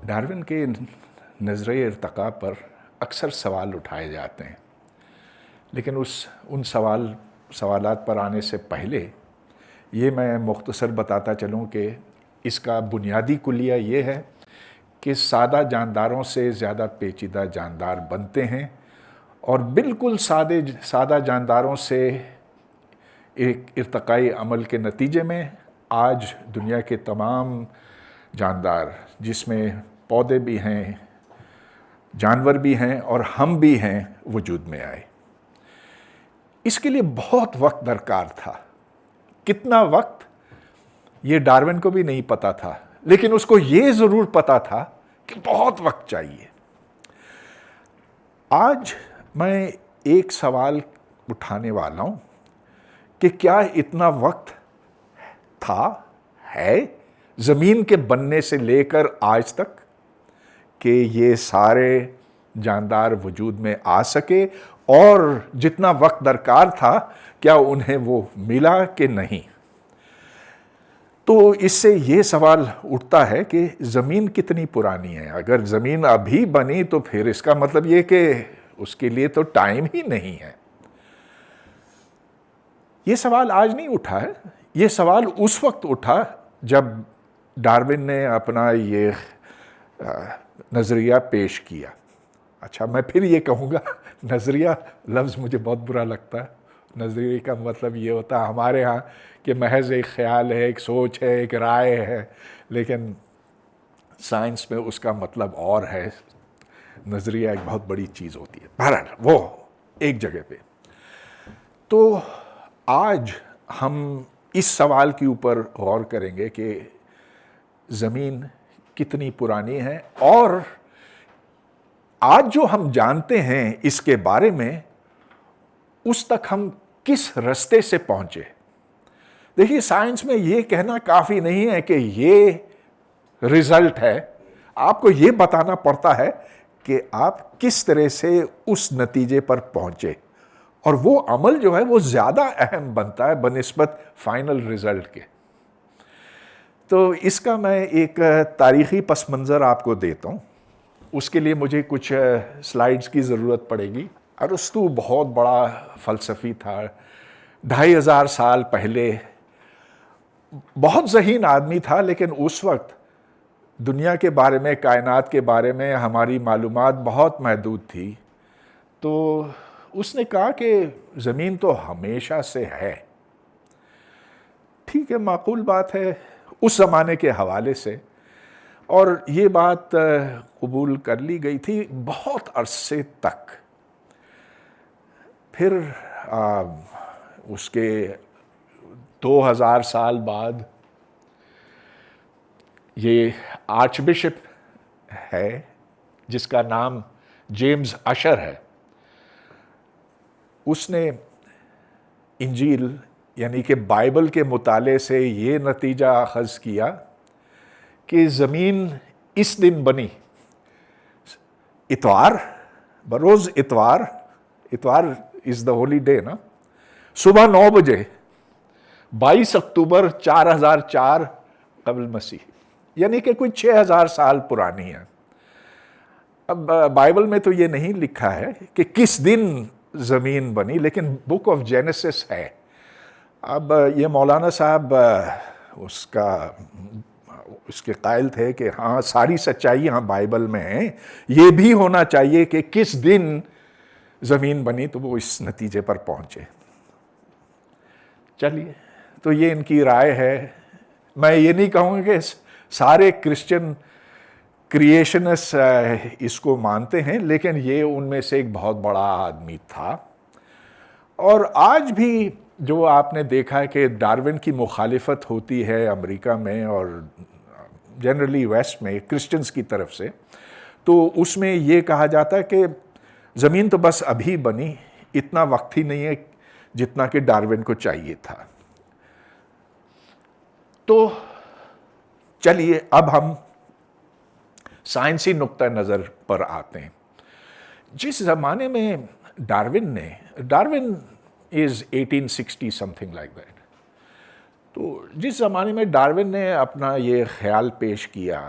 Darwin کے نظریہ ارتقاء پر اکثر سوال اٹھائے جاتے ہیں، لیکن ان سوالات پر آنے سے پہلے یہ میں مختصر بتاتا چلوں کہ اس کا بنیادی کلیہ یہ ہے کہ سادہ جانداروں سے زیادہ پیچیدہ جاندار بنتے ہیں، اور بالکل سادہ جانداروں سے ایک ارتقائی عمل کے نتیجے میں آج دنیا کے تمام جاندار، جس میں پودے بھی ہیں، جانور بھی ہیں اور ہم بھی ہیں، وجود میں آئے۔ اس کے لیے بہت وقت درکار تھا۔ کتنا وقت یہ ڈارون کو بھی نہیں پتا تھا، لیکن اس کو یہ ضرور پتا تھا کہ بہت وقت چاہیے۔ آج میں ایک سوال اٹھانے والا ہوں کہ کیا اتنا وقت تھا، ہے، زمین کے بننے سے لے کر آج تک کہ یہ سارے جاندار وجود میں آ سکے، اور جتنا وقت درکار تھا کیا انہیں وہ ملا کہ نہیں؟ تو اس سے یہ سوال اٹھتا ہے کہ زمین کتنی پرانی ہے۔ اگر زمین ابھی بنی تو پھر اس کا مطلب یہ کہ اس کے لیے تو ٹائم ہی نہیں ہے۔ یہ سوال آج نہیں اٹھا ہے، یہ سوال اس وقت اٹھا جب ڈارون نے اپنا یہ نظریہ پیش کیا۔ اچھا، میں پھر یہ کہوں گا، نظریہ لفظ مجھے بہت برا لگتا ہے۔ نظریے کا مطلب یہ ہوتا ہے ہمارے ہاں کہ محض ایک خیال ہے، ایک سوچ ہے، ایک رائے ہے، لیکن سائنس میں اس کا مطلب اور ہے۔ نظریہ ایک بہت بڑی چیز ہوتی ہے۔ بہرحال وہ ایک جگہ پہ۔ تو آج ہم اس سوال کے اوپر غور کریں گے کہ زمین کتنی پرانی ہے، اور آج جو ہم جانتے ہیں اس کے بارے میں، اس تک ہم کس رستے سے پہنچے۔ دیکھیے، سائنس میں یہ کہنا کافی نہیں ہے کہ یہ رزلٹ ہے، آپ کو یہ بتانا پڑتا ہے کہ آپ کس طرح سے اس نتیجے پر پہنچے، اور وہ عمل جو ہے وہ زیادہ اہم بنتا ہے بنسبت فائنل رزلٹ کے۔ تو اس کا میں ایک تاریخی پس منظر آپ کو دیتا ہوں۔ اس کے لیے مجھے کچھ سلائیڈز کی ضرورت پڑے گی۔ ارسطو بہت بڑا فلسفی تھا، 2500 سال پہلے، بہت ذہین آدمی تھا، لیکن اس وقت دنیا کے بارے میں، کائنات کے بارے میں ہماری معلومات بہت محدود تھی۔ تو اس نے کہا کہ زمین تو ہمیشہ سے ہے۔ ٹھیک ہے، معقول بات ہے اس زمانے کے حوالے سے، اور یہ بات قبول کر لی گئی تھی بہت عرصے تک۔ پھر اس کے 2000 سال بعد یہ آرچ بشپ ہے جس کا نام جیمز اشر ہے، اس نے انجیل یعنی کہ بائبل کے مطالعے سے یہ نتیجہ اخذ کیا کہ زمین اس دن بنی، اتوار، بروز اتوار از دا ہولی ڈے نا، صبح 9 بجے، 22 اکتوبر 4004 قبل مسیح، یعنی کہ کوئی 6000 سال پرانی ہے۔ اب بائبل میں تو یہ نہیں لکھا ہے کہ کس دن زمین بنی، لیکن بک آف جینیسس ہے۔ اب یہ مولانا صاحب اس کے قائل تھے کہ ہاں ساری سچائی ہاں بائبل میں ہیں، یہ بھی ہونا چاہیے کہ کس دن زمین بنی، تو وہ اس نتیجے پر پہنچے۔ چلیے، تو یہ ان کی رائے ہے۔ میں یہ نہیں کہوں گا کہ سارے کرسچن کریشنس اس کو مانتے ہیں، لیکن یہ ان میں سے ایک بہت بڑا آدمی تھا۔ اور آج بھی جو آپ نے دیکھا ہے کہ ڈارون کی مخالفت ہوتی ہے امریکہ میں اور جنرلی ویسٹ میں کرسچنز کی طرف سے، تو اس میں یہ کہا جاتا ہے کہ زمین تو بس ابھی بنی، اتنا وقت ہی نہیں ہے جتنا کہ ڈارون کو چاہیے تھا۔ تو چلیے اب ہم سائنسی نقطہ نظر پر آتے ہیں۔ جس زمانے میں Darwin is 1860 something like that، تو جس زمانے میں ڈارون نے اپنا یہ خیال پیش کیا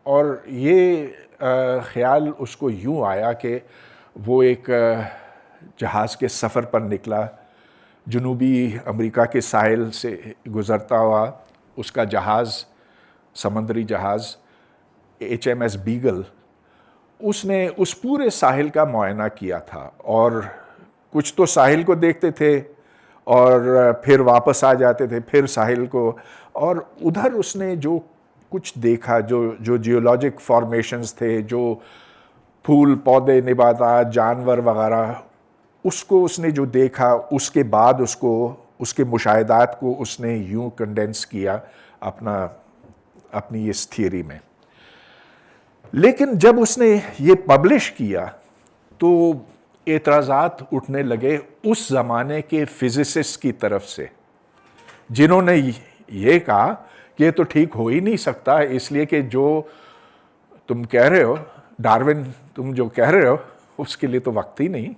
اور یہ خیال اس کو یوں آیا کہ وہ ایک جہاز کے سفر پر نکلا، جنوبی امریکہ کے ساحل سے گزرتا ہوا اس کا جہاز، سمندری جہاز HMS بیگل، اس نے اس پورے ساحل کا معائنہ کیا تھا، اور کچھ تو ساحل کو دیکھتے تھے اور پھر واپس آ جاتے تھے، پھر ساحل کو، اور ادھر اس نے جو کچھ دیکھا، جو جیولوجک فارمیشنز تھے، جو پھول پودے نباتات جانور وغیرہ، اس نے جو دیکھا، اس کے بعد اس کے مشاہدات کو اس نے یوں کنڈینس کیا اپنی اس تھیوری میں. لیکن جب اس نے یہ پبلش کیا تو اعتراضات اٹھنے لگے اس زمانے کے فزسسٹ کی طرف سے، جنہوں نے یہ کہا کہ یہ تو ٹھیک ہو ہی نہیں سکتا، اس لیے کہ جو تم کہہ رہے ہو ڈارون، تم جو کہہ رہے ہو اس کے لیے تو وقت ہی نہیں،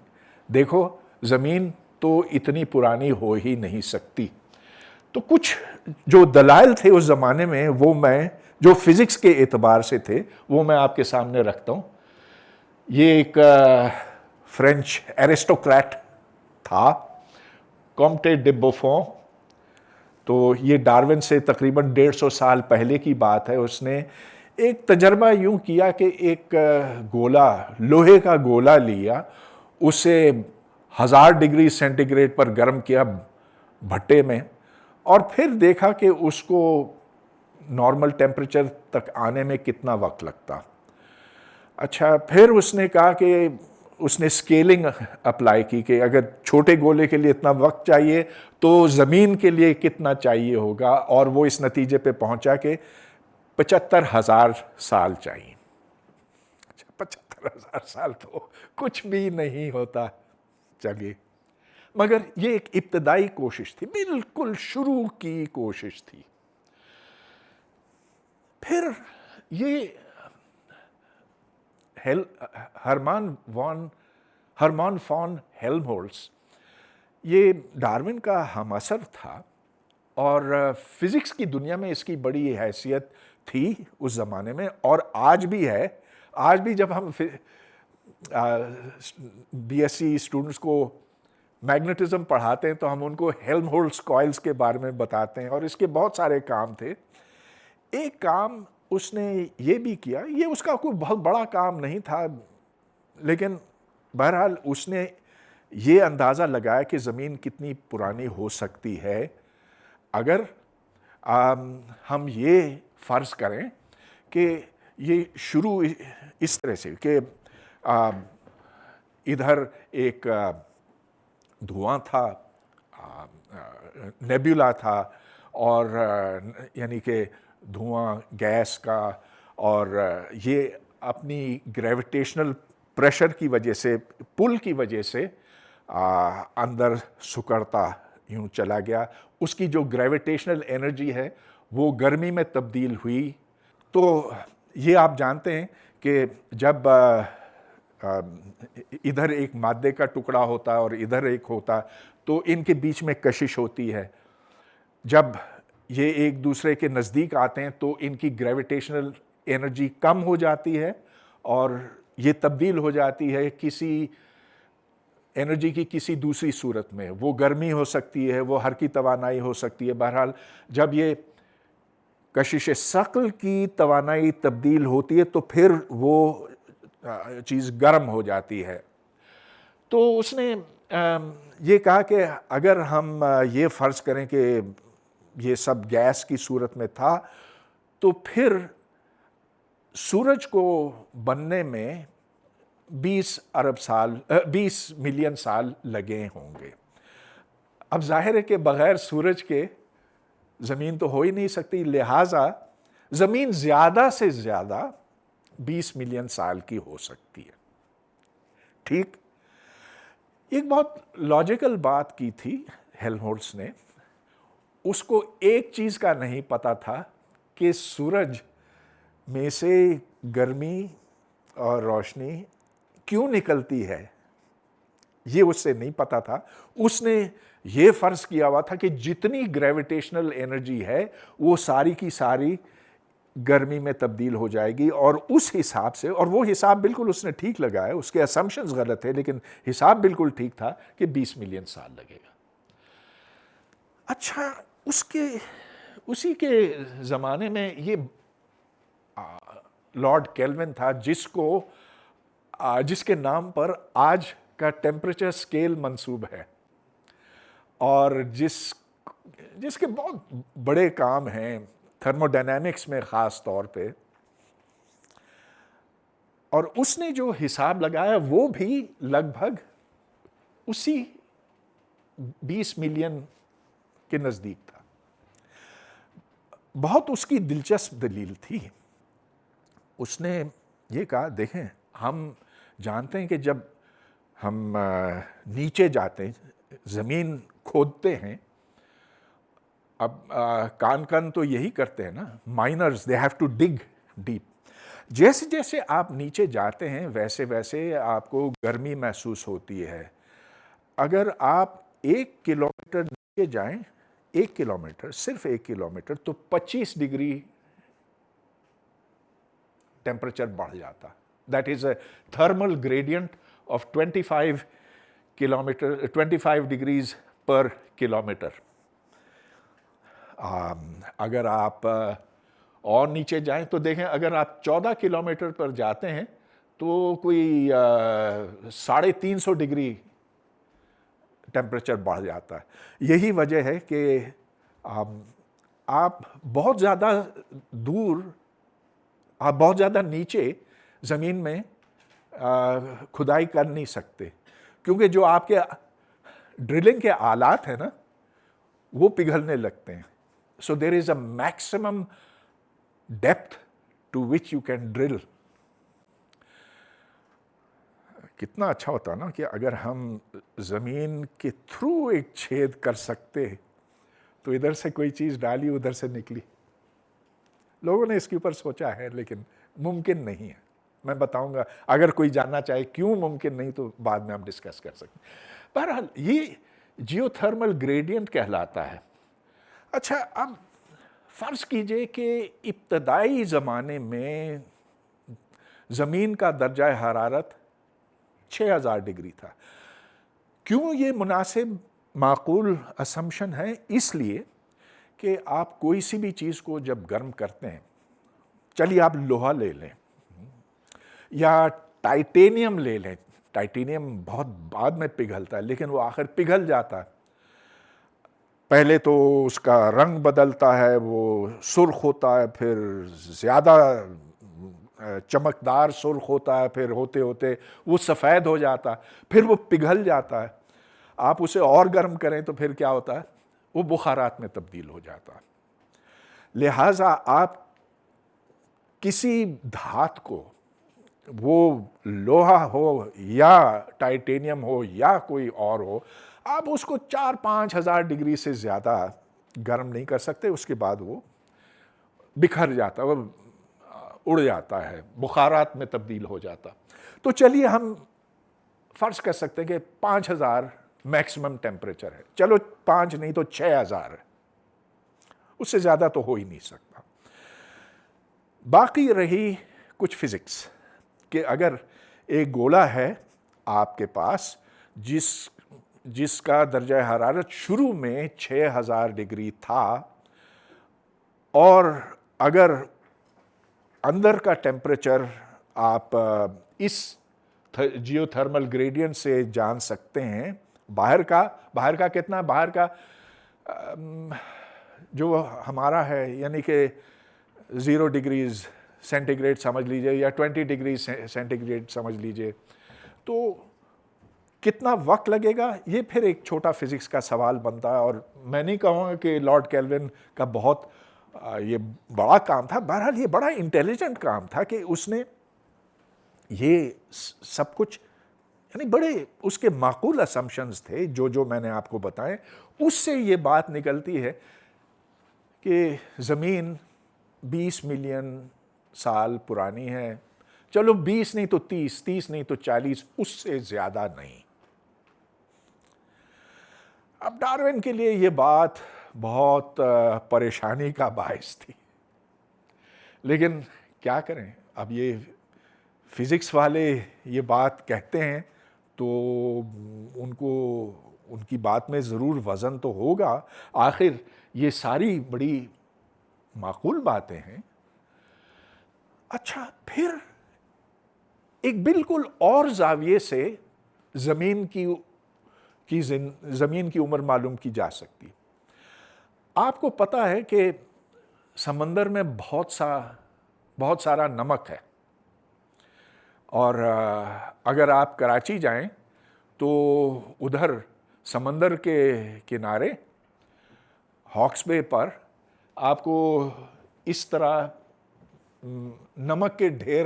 دیکھو زمین تو اتنی پرانی ہو ہی نہیں سکتی. تو کچھ جو دلائل تھے اس زمانے میں، وہ میں جو فزکس کے اعتبار سے تھے وہ میں آپ کے سامنے رکھتا ہوں. یہ ایک فرینچ ایرسٹوکریٹ تھا، کامٹے ڈے بوفون. تو یہ ڈارون سے تقریباً 150 سال پہلے کی بات ہے. اس نے ایک تجربہ یوں کیا کہ ایک گولا، لوہے کا گولا لیا، اسے 1000 ڈگری سینٹی گریڈ پر گرم کیا بھٹے میں، اور پھر دیکھا کہ اس کو نارمل ٹیمپریچر تک آنے میں کتنا وقت لگتا. اچھا، پھر اس نے کہا کہ اس نے سکیلنگ اپلائی کی کہ اگر چھوٹے گولے کے لیے اتنا وقت چاہیے تو زمین کے لیے کتنا چاہیے ہوگا، اور وہ اس نتیجے پہ پہنچا کہ 75,000 سال چاہیے. 75,000 سال تو کچھ بھی نہیں ہوتا. چلیے، مگر یہ ایک ابتدائی کوشش تھی، بالکل شروع کی کوشش تھی. پھر یہ ہرمان فون ہیلمہولٹز یہ ڈارون کا ہم اثر تھا، اور فزکس کی دنیا میں اس کی بڑی حیثیت تھی اس زمانے میں، اور آج بھی ہے. آج بھی جب ہم BSc اسٹوڈنٹس کو میگنیٹزم پڑھاتے ہیں تو ہم ان کو ہیلمہولٹز کوائلز کے بارے میں بتاتے ہیں، اور اس کے بہت سارے کام تھے. ایک کام اس نے یہ بھی کیا، یہ اس کا کوئی بہت بڑا کام نہیں تھا، لیکن بہرحال اس نے یہ اندازہ لگایا کہ زمین کتنی پرانی ہو سکتی ہے اگر ہم یہ فرض کریں کہ یہ شروع اس طرح سے کہ ادھر ایک دھواں تھا، نیبیولا تھا، اور یعنی کہ دھواں گیس کا، اور یہ اپنی گریویٹیشنل پریشر کی وجہ سے، پل کی وجہ سے اندر سکڑتا یوں چلا گیا. اس کی جو گریویٹیشنل انرجی ہے وہ گرمی میں تبدیل ہوئی. تو یہ آپ جانتے ہیں کہ جب ادھر ایک مادے کا ٹکڑا ہوتا اور ادھر ایک ہوتا تو ان کے بیچ میں کشش ہوتی ہے. جب یہ ایک دوسرے کے نزدیک آتے ہیں تو ان کی گریویٹیشنل انرجی کم ہو جاتی ہے اور یہ تبدیل ہو جاتی ہے کسی انرجی کی کسی دوسری صورت میں. وہ گرمی ہو سکتی ہے، وہ حرکی توانائی ہو سکتی ہے. بہرحال جب یہ کشش ثقل کی توانائی تبدیل ہوتی ہے تو پھر وہ چیز گرم ہو جاتی ہے. تو اس نے یہ کہا کہ اگر ہم یہ فرض کریں کہ یہ سب گیس کی صورت میں تھا تو پھر سورج کو بننے میں 20 ملین سال لگے ہوں گے. اب ظاہر ہے کہ بغیر سورج کے زمین تو ہو ہی نہیں سکتی، لہٰذا زمین زیادہ سے زیادہ 20 ملین سال کی ہو سکتی ہے. ٹھیک، ایک بہت لاجیکل بات کی تھی ہیلمہولٹز نے. اس کو ایک چیز کا نہیں پتا تھا کہ سورج میں سے گرمی اور روشنی کیوں نکلتی ہے، یہ اس سے نہیں پتا تھا. اس نے یہ فرض کیا ہوا تھا کہ جتنی گریویٹیشنل انرجی ہے وہ ساری کی ساری گرمی میں تبدیل ہو جائے گی، اور اس حساب سے، اور وہ حساب بالکل اس نے ٹھیک لگایا، اس کے اسمپشنز غلط تھے لیکن حساب بالکل ٹھیک تھا کہ 20 ملین سال لگے گا۔ اچھا، اسی کے زمانے میں یہ لارڈ کیلون تھا جس کے نام پر آج کا ٹیمپریچر سکیل منسوب ہے، اور جس کے بہت بڑے کام ہیں تھرموڈائنامکس میں خاص طور پہ، اور اس نے جو حساب لگایا وہ بھی لگ بھگ اسی 20 ملین کے نزدیک تھا۔ بہت اس کی دلچسپ دلیل تھی۔ اس نے یہ کہا، دیکھیں ہم جانتے ہیں کہ جب ہم نیچے جاتے ہیں، زمین کھودتے ہیں، اب کان تو یہی کرتے ہیں نا، miners they have to dig deep. جیسے جیسے آپ نیچے جاتے ہیں ویسے ویسے آپ کو گرمی محسوس ہوتی ہے۔ اگر آپ 1 کلومیٹر نیچے جائیں، 1 کلومیٹر، صرف 1 کلومیٹر، تو 25 ڈگری ٹیمپریچر بڑھ جاتا۔ That is a thermal gradient of 25 degrees per kilometre. اگر آپ اور نیچے جائیں تو دیکھیں، اگر آپ 14 کلومیٹر پر جاتے ہیں تو کوئی 350 ڈگری ٹیمپریچر بڑھ جاتا ہے۔ یہی وجہ ہے کہ آپ بہت زیادہ دور، آپ بہت زیادہ نیچے زمین میں کھدائی کر نہیں سکتے، کیونکہ جو آپ کے ڈرلنگ کے آلات ہیں نا، وہ پگھلنے لگتے ہیں۔ So there is a maximum depth to which you can drill. کتنا اچھا ہوتا نا کہ اگر ہم زمین کے تھرو ایک چھید کر سکتے تو ادھر سے کوئی چیز ڈالی ادھر سے نکلی۔ لوگوں نے اس کے اوپر سوچا ہے لیکن ممکن نہیں ہے۔ میں بتاؤں گا، اگر کوئی جاننا چاہے کیوں ممکن نہیں تو بعد میں ہم ڈسکس کر سکتے ہیں۔ بہرحال یہ جیو تھرمل گریڈینٹ کہلاتا ہے۔ اچھا، اب فرض کیجئے کہ ابتدائی زمانے میں زمین کا درجہ حرارت 6000 ڈگری تھا۔ کیوں یہ مناسب معقول اسمپشن ہے؟ اس لیے کہ آپ کوئی سی بھی چیز کو جب گرم کرتے ہیں، چلیے آپ لوہا لے لیں یا ٹائٹینیم لے لیں، ٹائٹینیم بہت بعد میں پگھلتا ہے لیکن وہ آخر پگھل جاتا ہے۔ پہلے تو اس کا رنگ بدلتا ہے، وہ سرخ ہوتا ہے، پھر زیادہ چمکدار سرخ ہوتا ہے، پھر ہوتے ہوتے وہ سفید ہو جاتا ہے، پھر وہ پگھل جاتا ہے۔ آپ اسے اور گرم کریں تو پھر کیا ہوتا ہے؟ وہ بخارات میں تبدیل ہو جاتا ہے۔ لہٰذا آپ کسی دھات کو، وہ لوہا ہو یا ٹائٹینیم ہو یا کوئی اور ہو، آپ اس کو 4-5 ہزار ڈگری سے زیادہ گرم نہیں کر سکتے، اس کے بعد وہ بکھر جاتا ہے، وہ اڑ جاتا ہے، بخارات میں تبدیل ہو جاتا۔ تو چلیے ہم فرض کر سکتے ہیں کہ 5000 میکسیمم ٹیمپریچر ہے، چلو 5 نہیں تو 6000 ہے، اس سے زیادہ تو ہو ہی نہیں سکتا۔ باقی رہی کچھ فزکس کہ اگر ایک گولا ہے آپ کے پاس جس کا درجہ حرارت شروع میں 6000 ڈگری تھا، اور اگر اندر کا ٹیمپریچر آپ اس جیو تھرمل گریڈینٹ سے جان سکتے ہیں، باہر کا کتنا، باہر کا جو ہمارا ہے، یعنی کہ 0 ڈگریز سینٹی گریڈ سمجھ لیجئے یا 20 ڈگریز سینٹی گریڈ سمجھ لیجئے، تو کتنا وقت لگے گا؟ یہ پھر ایک چھوٹا فزکس کا سوال بنتا ہے، اور میں نہیں کہوں گا کہ لارڈ کیلون کا بہت یہ بڑا کام تھا۔ بہرحال یہ بڑا انٹیلیجنٹ کام تھا کہ اس نے یہ سب کچھ، یعنی بڑے اس کے معقول اسمپشنز تھے جو میں نے آپ کو بتائے۔ اس سے یہ بات نکلتی ہے کہ زمین 20 ملین سال پرانی ہے، چلو 20 نہیں تو 30 نہیں تو 40، اس سے زیادہ نہیں۔ اب ڈارون کے لیے یہ بات بہت پریشانی کا باعث تھی، لیکن کیا کریں، اب یہ فزکس والے یہ بات کہتے ہیں تو ان کی بات میں ضرور وزن تو ہوگا، آخر یہ ساری بڑی معقول باتیں ہیں۔ اچھا، پھر ایک بالکل اور زاویے سے زمین کی عمر معلوم کی جا سکتی۔ آپ کو پتہ ہے کہ سمندر میں بہت سارا نمک ہے، اور اگر آپ کراچی جائیں تو ادھر سمندر کے کنارے ہاکس بے پر آپ کو اس طرح نمک کے ڈھیر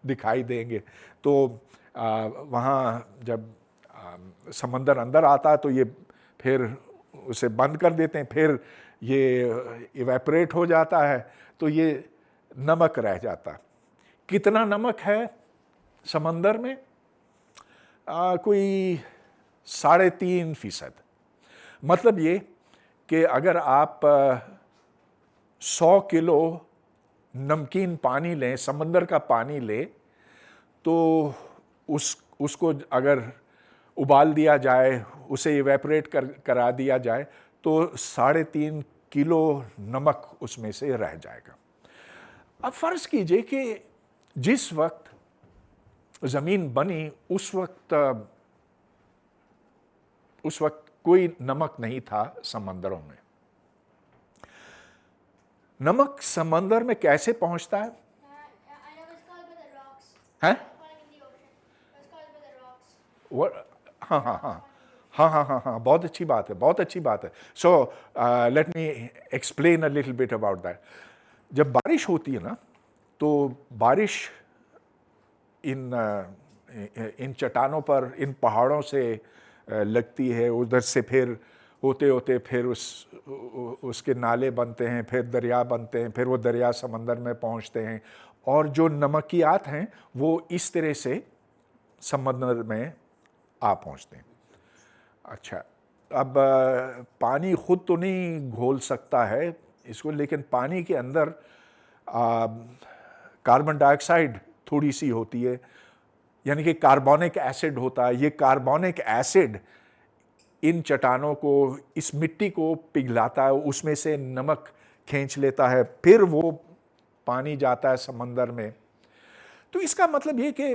دکھائی دیں گے۔ تو وہاں جب سمندر اندر آتا ہے تو یہ پھر اسے بند کر دیتے ہیں، پھر یہ ایویپریٹ ہو جاتا ہے تو یہ نمک رہ جاتا۔ کتنا نمک ہے سمندر میں؟ کوئی 3.5%۔ مطلب یہ کہ اگر آپ 100 کلو نمکین پانی لیں، سمندر کا پانی لیں، تو اس کو اگر ابال دیا جائے، اسے ایویپریٹ کرا دیا جائے تو 3.5 کلو نمک اس میں سے رہ جائے گا۔ اب فرض کیجئے کہ جس وقت زمین بنی اس وقت کوئی نمک نہیں تھا سمندروں میں۔ نمک سمندر میں کیسے پہنچتا ہے؟ ہاں، بہت اچھی بات ہے۔ So let me explain a little bit about that. جب بارش ہوتی ہے نا تو بارش ان چٹانوں پر، ان پہاڑوں سے لگتی ہے، ادھر سے پھر ہوتے پھر اس کے نالے بنتے ہیں، پھر دریا بنتے ہیں، پھر وہ دریا سمندر میں پہنچتے ہیں، اور جو نمکیات ہیں وہ اس طرح سے سمندر میں پہنچتے ہیں۔ اچھا، اب پانی خود تو نہیں گھول سکتا ہے اس کو، لیکن پانی کے اندر کاربن ڈائی آکسائڈ تھوڑی سی ہوتی ہے، یعنی کہ کاربونک ایسڈ ہوتا ہے۔ یہ کاربونک ایسڈ ان چٹانوں کو، اس مٹی کو پگھلاتا ہے، اس میں سے نمک کھینچ لیتا ہے، پھر وہ پانی جاتا ہے سمندر میں۔ تو اس کا مطلب یہ کہ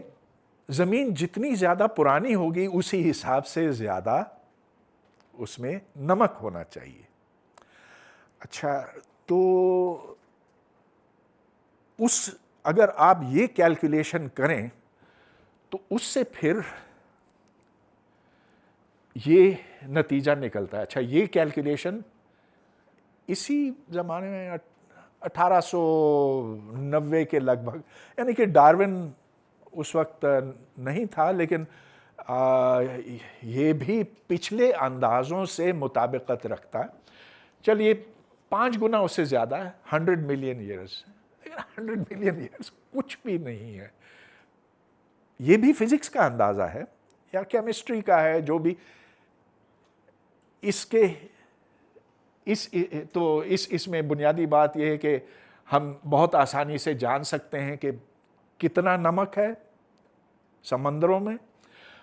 زمین جتنی زیادہ پرانی ہوگی اسی حساب سے زیادہ اس میں نمک ہونا چاہیے۔ اچھا، تو اگر آپ یہ کیلکولیشن کریں تو اس سے پھر یہ نتیجہ نکلتا ہے۔ اچھا، یہ کیلکولیشن اسی زمانے میں 1890 کے لگ بھگ، یعنی کہ ڈارون اس وقت نہیں تھا، لیکن یہ بھی پچھلے اندازوں سے مطابقت رکھتا ہے۔ چلیے 5 گنا اس سے زیادہ ہے، 100 ملین ایئرز۔ 100 ملین ایئرز کچھ بھی نہیں ہے۔ یہ بھی فزکس کا اندازہ ہے یا کیمسٹری کا ہے، جو بھی اس میں بنیادی بات یہ ہے کہ ہم بہت آسانی سے جان سکتے ہیں کہ کتنا نمک ہے سمندروں میں۔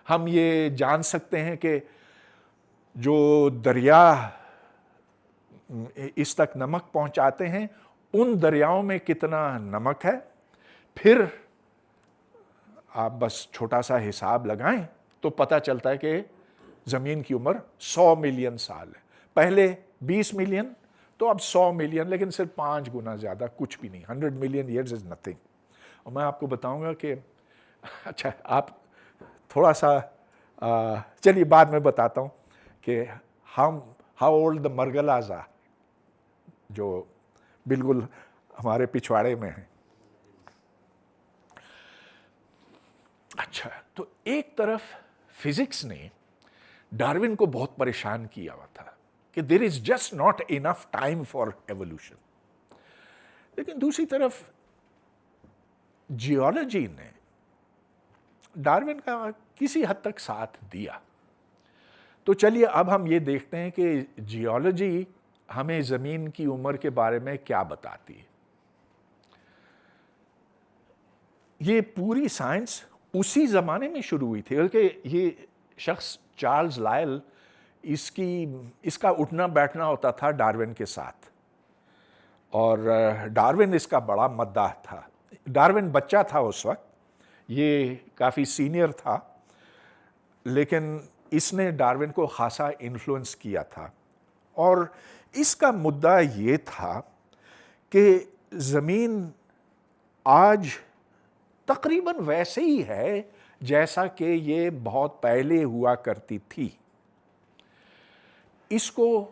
ہم یہ جان سکتے ہیں کہ جو دریا اس تک نمک پہنچاتے ہیں ان دریاؤں میں کتنا نمک ہے۔ پھر آپ بس چھوٹا سا حساب لگائیں تو پتہ چلتا ہے کہ زمین کی عمر 100 ملین سال ہے۔ پہلے 20 ملین، تو اب 100 ملین، لیکن صرف 5 گنا زیادہ، کچھ بھی نہیں۔ 100 ملین ایئرز از نتھنگ۔ اور میں آپ کو بتاؤں گا کہ اچھا، آپ تھوڑا سا چلیے بعد میں بتاتا ہوں کہ ہاؤ اولڈ دا مرگلاز آر، جو بالکل ہمارے پچھواڑے میں ہیں۔ اچھا، تو ایک طرف فزکس نے ڈارون کو بہت پریشان کیا ہوا تھا کہ there is just not enough time for evolution, لیکن دوسری طرف جیولوجی نے ڈارون کا کسی حد تک ساتھ دیا۔ تو چلیے اب ہم یہ دیکھتے ہیں کہ جیولوجی ہمیں زمین کی عمر کے بارے میں کیا بتاتی ہے۔ یہ پوری سائنس اسی زمانے میں شروع ہوئی تھی، بلکہ یہ شخص چارلز لائل اس کا اٹھنا بیٹھنا ہوتا تھا ڈارون کے ساتھ، اور ڈارون اس کا بڑا مداح تھا۔ ڈارون بچہ تھا اس وقت، یہ کافی سینئر تھا، لیکن اس نے ڈارون کو خاصا انفلوئنس کیا تھا، اور اس کا مدعا یہ تھا کہ زمین آج تقریباً ویسے ہی ہے جیسا کہ یہ بہت پہلے ہوا کرتی تھی۔ اس کو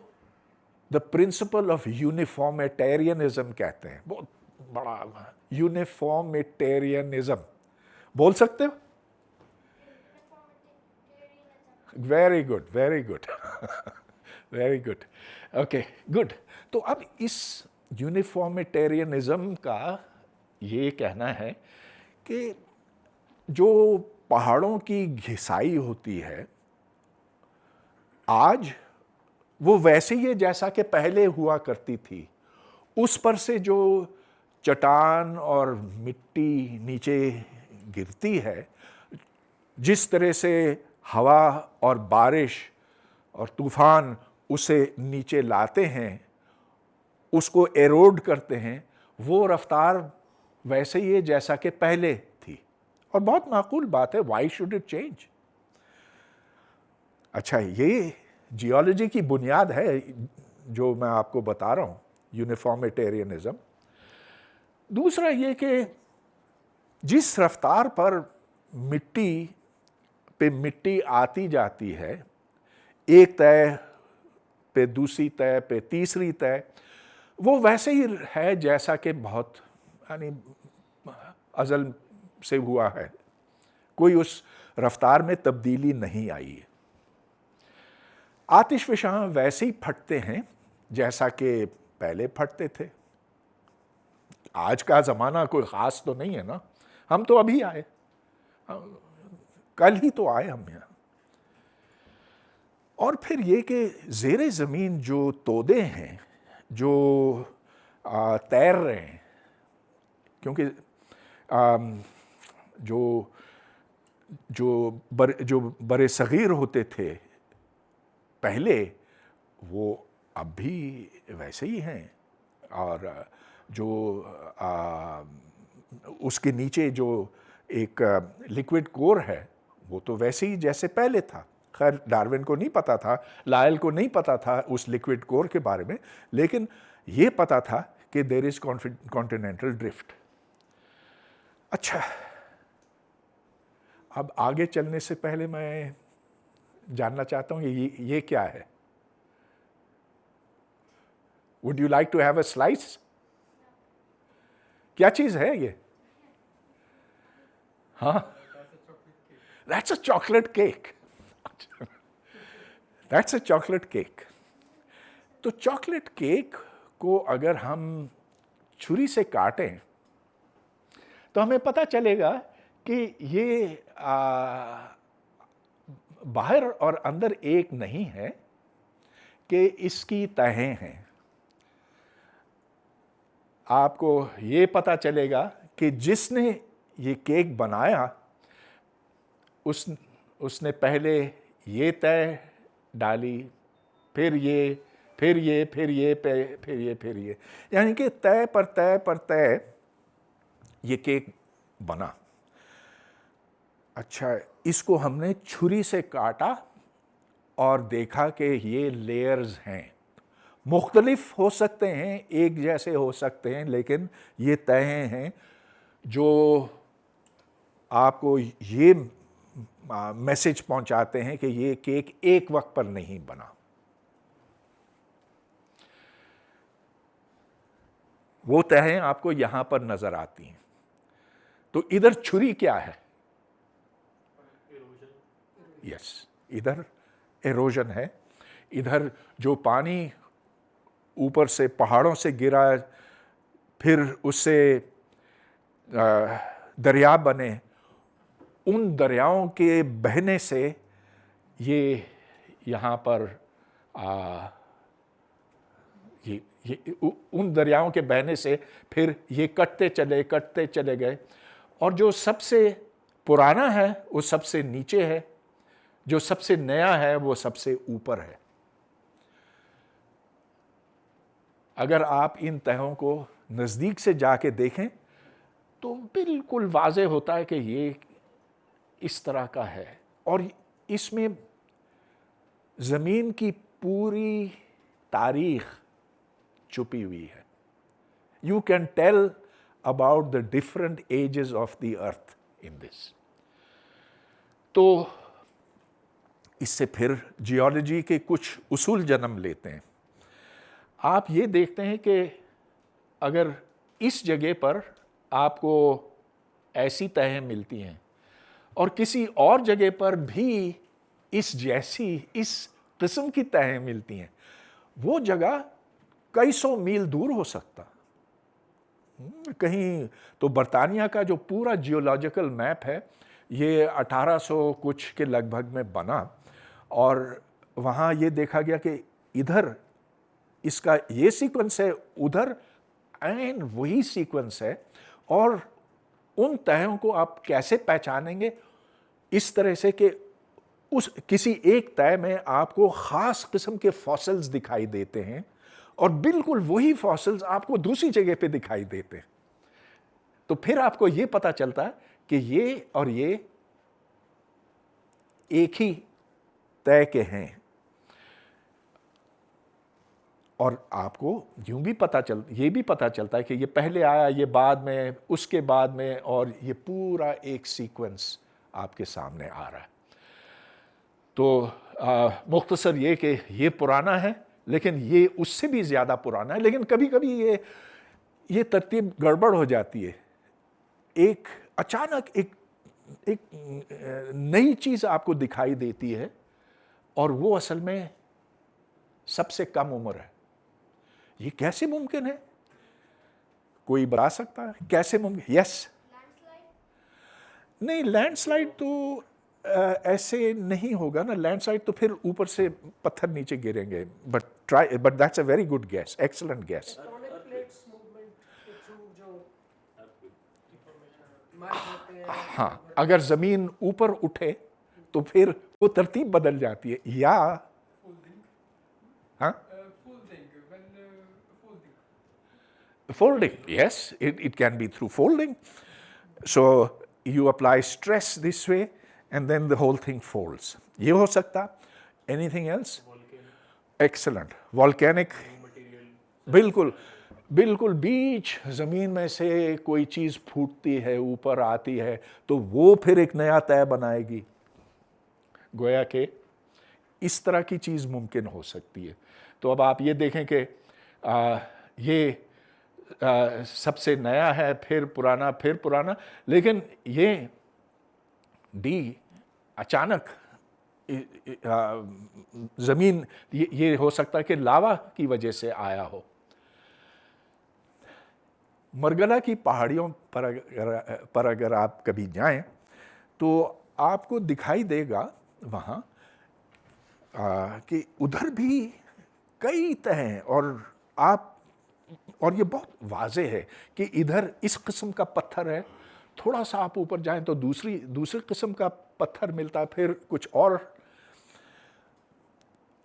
دا پرنسپل آف یونیفارمیٹیرینزم کہتے ہیں، بہت بڑا یونیفارمیٹیرینزم بول سکتے ہو؟ Very good, very good, very good, okay good. تو اب اس یونیفارمیٹیرینزم کا یہ کہنا ہے کہ جو پہاڑوں کی گھسائی ہوتی ہے آج، وہ ویسے ہی ہے جیسا کہ پہلے ہوا کرتی تھی۔ اس پر سے جو چٹان اور مٹی نیچے گرتی ہے، جس طرح سے ہوا اور بارش اور طوفان اسے نیچے لاتے ہیں، اس کو ایروڈ کرتے ہیں، وہ رفتار ویسے ہی ہے جیسا کہ پہلے تھی، اور بہت معقول بات ہے۔ Why should it change? اچھا، یہ جیولوجی کی بنیاد ہے جو میں آپ کو بتا رہا ہوں، یونیفارمیٹیرینزم۔ دوسرا یہ کہ جس رفتار پر مٹی پہ مٹی آتی جاتی ہے، ایک طے پہ دوسری طے پہ تیسری طے، وہ ویسے ہی ہے جیسا کہ بہت یعنی ازل سے ہوا ہے، کوئی اس رفتار میں تبدیلی نہیں آئی ہے۔ آتش فشاں ویسے ہی پھٹتے ہیں جیسا کہ پہلے پھٹتے تھے۔ آج کا زمانہ کوئی خاص تو نہیں ہے نا، ہم تو ابھی آئے، کل ہی تو آئے ہم یہاں۔ اور پھر یہ کہ زیر زمین جو تودے ہیں جو تیر رہے ہیں، کیونکہ جو برے صغیر ہوتے تھے پہلے، وہ اب بھی ویسے ہی ہیں، اور جو اس کے نیچے جو ایک لیکوڈ کور ہے، وہ تو ویسے ہی جیسے پہلے تھا۔ خیر ڈارون کو نہیں پتا تھا، لائل کو نہیں پتا تھا اس لیکوڈ کور کے بارے میں، لیکن یہ پتا تھا کہ دیر از کانٹیننٹل ڈرفٹ۔ اچھا، اب آگے چلنے سے پہلے میں جاننا چاہتا ہوں یہ کیا ہے؟ Would you like to have a slice? کیا چیز ہے یہ؟ ہاں، that's a chocolate cake. That's a chocolate cake. تو چاکلیٹ کیک کو اگر ہم چھری سے کاٹیں تو ہمیں پتہ چلے گا کہ یہ باہر اور اندر ایک نہیں ہے، کہ اس کی تہیں ہیں۔ آپ کو یہ پتہ چلے گا کہ جس نے یہ کیک بنایا اس نے پہلے یہ تہ ڈالی، پھر یہ، پھر یہ، پھر یہ، پھر یہ، پھر یہ، یعنی کہ تہ پر تہ پر تہ یہ کیک بنا۔ اچھا، اس کو ہم نے چھری سے کاٹا اور دیکھا کہ یہ لیئرز ہیں، مختلف ہو سکتے ہیں، ایک جیسے ہو سکتے ہیں، لیکن یہ تہیں ہیں جو آپ کو یہ میسج پہنچاتے ہیں کہ یہ کیک ایک وقت پر نہیں بنا۔ وہ تہیں آپ کو یہاں پر نظر آتی ہیں۔ تو ادھر چھری کیا ہے؟ یس، ادھر ایروژن ہے۔ ادھر جو پانی اوپر سے پہاڑوں سے گرا، پھر اس سے دریا بنے، ان دریاؤں کے بہنے سے یہ یہاں پر ان دریاؤں کے بہنے سے پھر یہ کٹتے چلے گئے، اور جو سب سے پرانا ہے وہ سب سے نیچے ہے، جو سب سے نیا ہے وہ سب سے اوپر ہے۔ اگر آپ ان تہوں کو نزدیک سے جا کے دیکھیں تو بالکل واضح ہوتا ہے کہ یہ اس طرح کا ہے، اور اس میں زمین کی پوری تاریخ چھپی ہوئی ہے۔ You can tell about the different ages of the earth in this۔ تو اس سے پھر جیولوجی کے کچھ اصول جنم لیتے ہیں۔ آپ یہ دیکھتے ہیں کہ اگر اس جگہ پر آپ کو ایسی تہیں ملتی ہیں اور کسی اور جگہ پر بھی اس جیسی اس قسم کی تہیں ملتی ہیں، وہ جگہ کئی سو میل دور ہو سکتا۔ کہیں تو برطانیہ کا جو پورا جیولوجیکل میپ ہے یہ 1800 کچھ کے لگ بھگ میں بنا، اور وہاں یہ دیکھا گیا کہ ادھر اس کا یہ سیکوینس ہے، ادھر عین وہی سیکوینس ہے، اور ان تہوں کو آپ کیسے پہچانیں گے؟ اس طرح سے کہ اس کسی ایک تہہ میں آپ کو خاص قسم کے فاسلز دکھائی دیتے ہیں، اور بالکل وہی فاسلز آپ کو دوسری جگہ پہ دکھائی دیتے ہیں۔ تو پھر آپ کو یہ پتا چلتا ہے کہ یہ اور یہ ایک ہی طے کے ہیں، اور آپ کو یوں بھی یہ بھی پتا چلتا ہے کہ یہ پہلے آیا، یہ بعد میں، اس کے بعد میں، اور یہ پورا ایک سیکوینس آپ کے سامنے آ رہا ہے۔ تو مختصر یہ کہ یہ پرانا ہے، لیکن یہ اس سے بھی زیادہ پرانا ہے، لیکن کبھی کبھی یہ ترتیب گڑبڑ ہو جاتی ہے۔ ایک اچانک ایک نئی چیز آپ کو دکھائی دیتی ہے، اور وہ اصل میں سب سے کم عمر ہے۔ یہ کیسے ممکن ہے؟ کوئی بتا سکتا ہے کیسے ممکن؟ یس؟ نہیں، لینڈ سلائڈ تو ایسے نہیں ہوگا نا۔ لینڈ سلائڈ تو پھر اوپر سے پتھر نیچے گریں گے، but that's a very good guess, excellent guess. ہاں، اگر زمین اوپر اٹھے تو پھر وہ ترتیب بدل جاتی ہے، یا ہاں folding, yes, it can be through folding. So you apply stress this way and then the whole thing folds. یہ ہو سکتا۔ anything else? Excellent. Volcanic, بالکل بالکل بیچ زمین میں سے کوئی چیز پھوٹتی ہے، اوپر آتی ہے، تو وہ پھر ایک نیا طے بنائے گی۔ گویا کہ اس طرح کی چیز ممکن ہو سکتی ہے۔ تو اب آپ یہ دیکھیں کہ یہ سب سے نیا ہے، پھر پرانا، لیکن یہ ڈی اچانک زمین، یہ ہو سکتا ہے کہ لاوا کی وجہ سے آیا ہو۔ مرگلا کی پہاڑیوں پر اگر آپ کبھی جائیں تو آپ کو دکھائی دے گا وہاں کہ ادھر بھی کئی تہیں، اور یہ بہت واضح ہے کہ ادھر اس قسم کا پتھر ہے، تھوڑا سا آپ اوپر جائیں تو دوسری قسم کا پتھر ملتا ہے، پھر کچھ اور۔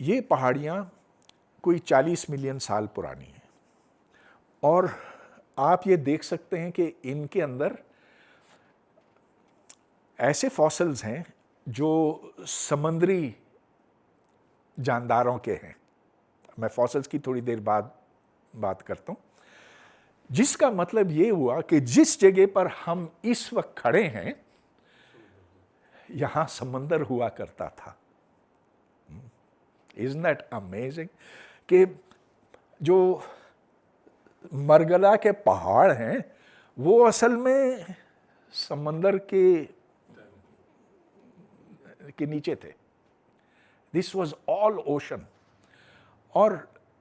یہ پہاڑیاں کوئی 40 ملین سال پرانی ہیں، اور آپ یہ دیکھ سکتے ہیں کہ ان کے اندر ایسے فاسلز ہیں جو سمندری جانداروں کے ہیں۔ میں فاسلز کی تھوڑی دیر بعد بات کرتا ہوں، جس کا مطلب یہ ہوا کہ جس جگہ پر ہم اس وقت کھڑے ہیں یہاں سمندر ہوا کرتا تھا۔ Isn't that amazing؟ کہ جو مرگلا کے پہاڑ ہیں وہ اصل میں سمندر کے نیچے تھے۔ This was all ocean۔ اور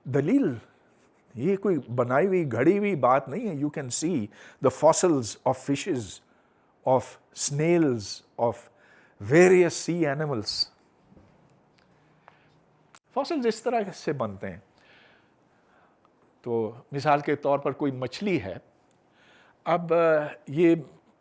دلیل یہ کوئی بنائی ہوئی گھڑی ہوئی بات نہیں ہے۔ You can see the fossils of fishes, of snails, of various sea animals۔ Fossils اس طرح سے بنتے ہیں۔ تو مثال کے طور پر کوئی مچھلی ہے، اب یہ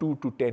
2 to 10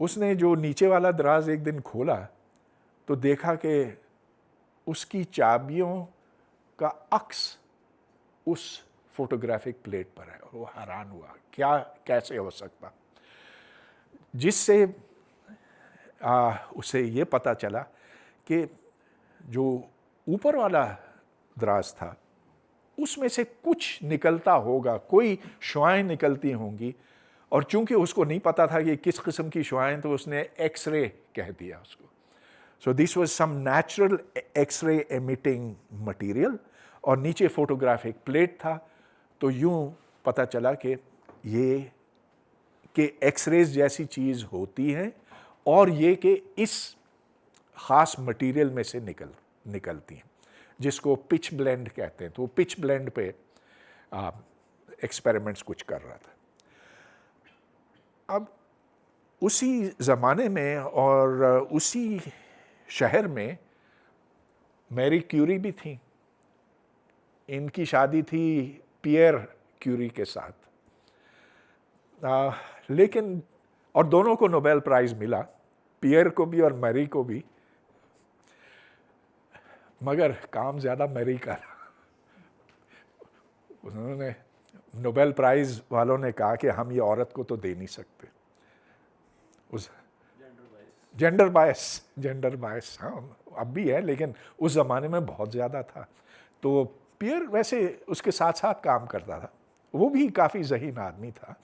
اس نے جو نیچے والا دراز ایک دن کھولا تو دیکھا کہ اس کی چابیوں کا عکس اس فوٹوگرافک پلیٹ پر ہے. وہ حیران ہوا کیا کیسے ہو سکتا, جس سے اسے یہ پتہ چلا کہ جو اوپر والا دراز تھا اس میں سے کچھ نکلتا ہوگا, کوئی شعاعیں نکلتی ہوں گی, اور چونکہ اس کو نہیں پتا تھا کہ کس قسم کی شعاعیں, تو اس نے ایکس رے کہہ دیا اس کو. So this was some natural X ray emitting material, اور نیچے فوٹوگرافک پلیٹ تھا. تو یوں پتہ چلا کہ یہ کہ ایکس ریز جیسی چیز ہوتی ہے, اور یہ کہ اس خاص مٹیریل میں سے نکلتی ہیں, جس کو پچ بلینڈ کہتے ہیں. تو پچ بلینڈ پہ ایکسپیریمنٹس کچھ کر رہا تھا. اب اسی زمانے میں اور اسی شہر میں میری کیوری بھی تھیں. ان کی شادی تھی پیئر کیوری کے ساتھ, لیکن اور دونوں کو نوبیل پرائز ملا, پیئر کو بھی اور میری کو بھی, مگر کام زیادہ میری کا تھا. انہوں نے نوبیل پرائز والوں نے کہا کہ ہم یہ عورت کو تو دے نہیں سکتے. جینڈر بائس ہاں اب بھی ہے, لیکن اس زمانے میں بہت زیادہ تھا. تو پیئر ویسے اس کے ساتھ ساتھ کام کرتا تھا, وہ بھی کافی ذہین آدمی تھا,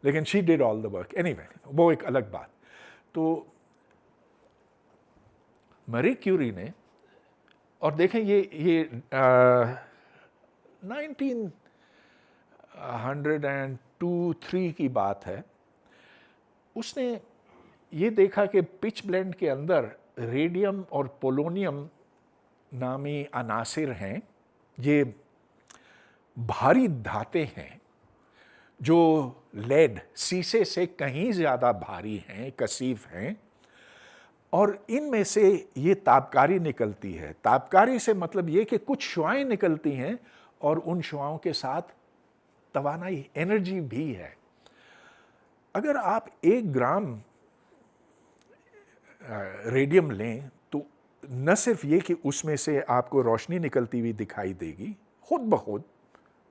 لیکن she did all the work. Any way وہ ایک الگ بات. تو میری کیوری نے, اور دیکھیں یہ 1902-3 کی بات ہے, اس نے یہ دیکھا کہ پچ بلینڈ کے اندر ریڈیم اور پولونیم نامی عناصر ہیں. یہ بھاری دھاتیں ہیں جو لیڈ سیسے سے کہیں زیادہ بھاری ہیں, کثیف ہیں, اور ان میں سے یہ تابکاری نکلتی ہے. تابکاری سے مطلب یہ کہ کچھ شعاعیں نکلتی ہیں اور ان شعاؤں کے ساتھ توانائی انرجی بھی ہے. اگر آپ 1 گرام ریڈیم لیں تو نہ صرف یہ کہ اس میں سے آپ کو روشنی نکلتی ہوئی دکھائی دے گی خود بخود,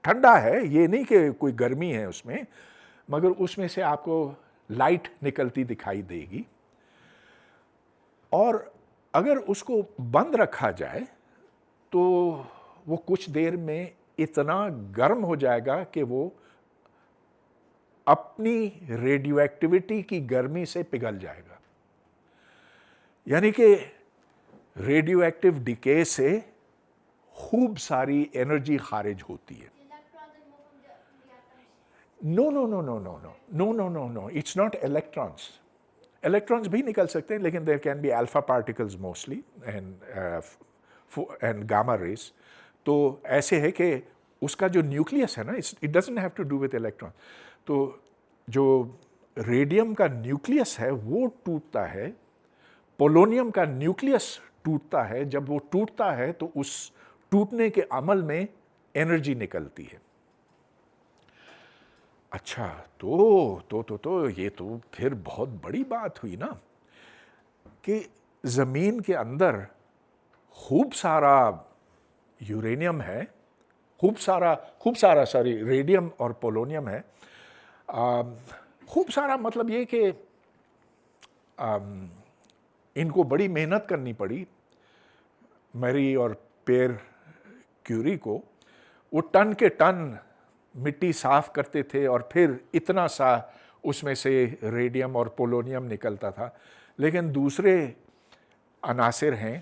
ٹھنڈا ہے یہ نہیں کہ کوئی گرمی ہے اس میں, مگر اس میں سے آپ کو لائٹ نکلتی دکھائی دے گی. اور اگر اس کو بند رکھا جائے تو وہ کچھ دیر میں اتنا گرم ہو جائے گا کہ وہ اپنی ریڈیو ایکٹیویٹی کی گرمی سے پگھل جائے گا. یعنی کہ ریڈیو ایکٹیو ڈیکے سے خوب ساری انرجی خارج ہوتی ہے. No, it's not electrons. Electrons بھی نکل سکتے ہیں, لیکن there can be alpha particles mostly and gamma rays. تو ایسے ہے کہ اس کا جو نیوکلیس ہے نا, it doesn't have to do with electron. تو جو ریڈیم کا نیوکلیس ہے وہ ٹوٹتا ہے, پولونیم کا نیوکلیس ٹوٹتا ہے. جب وہ ٹوٹتا ہے تو اس ٹوٹنے کے عمل میں انرجی نکلتی ہے. اچھا تو یہ تو پھر بہت بڑی بات ہوئی نا کہ زمین کے اندر خوب سارا یورینیم ہے, خوب سارا ریڈیم اور پولونیم ہے. خوب سارا مطلب یہ کہ ان کو بڑی محنت کرنی پڑی میری اور پیئر کیوری کو. وہ ٹن کے ٹن مٹی صاف کرتے تھے اور پھر اتنا سا اس میں سے ریڈیم اور پولونیم نکلتا تھا. لیکن دوسرے عناصر ہیں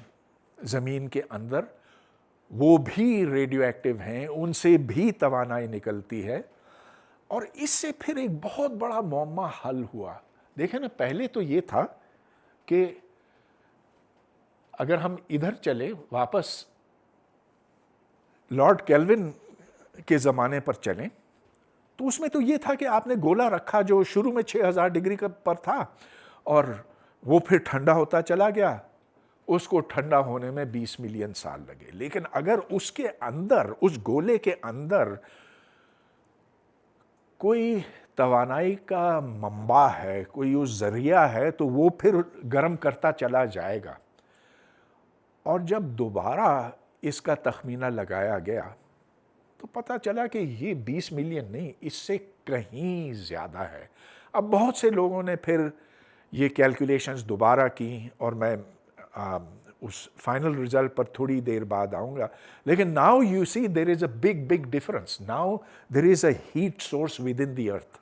زمین کے اندر, وہ بھی ریڈیو ایکٹیو ہیں, ان سے بھی توانائی نکلتی ہے. اور اس سے پھر ایک بہت بڑا معمہ حل ہوا. دیکھیں نا, پہلے تو یہ تھا کہ اگر ہم ادھر چلے واپس لارڈ کیلون کے زمانے پر چلیں تو اس میں تو یہ تھا کہ آپ نے گولا رکھا جو شروع میں 6000 ڈگری پر تھا اور وہ پھر ٹھنڈا ہوتا چلا گیا. اس کو ٹھنڈا ہونے میں 20 ملین سال لگے. لیکن اگر اس کے اندر, اس گولے کے اندر کوئی توانائی کا منبع ہے، کوئی اس ذریعہ ہے، تو وہ پھر گرم کرتا چلا جائے گا. اور جب دوبارہ اس کا تخمینہ لگایا گیا تو پتہ چلا کہ یہ 20 ملین نہیں، اس سے کہیں زیادہ ہے. اب بہت سے لوگوں نے پھر یہ کیلکولیشنز دوبارہ کی، اور میں اس فائنل رزلٹ پر تھوڑی دیر بعد آؤں گا. لیکن now you see there is a big difference. Now there is a heat source within the earth.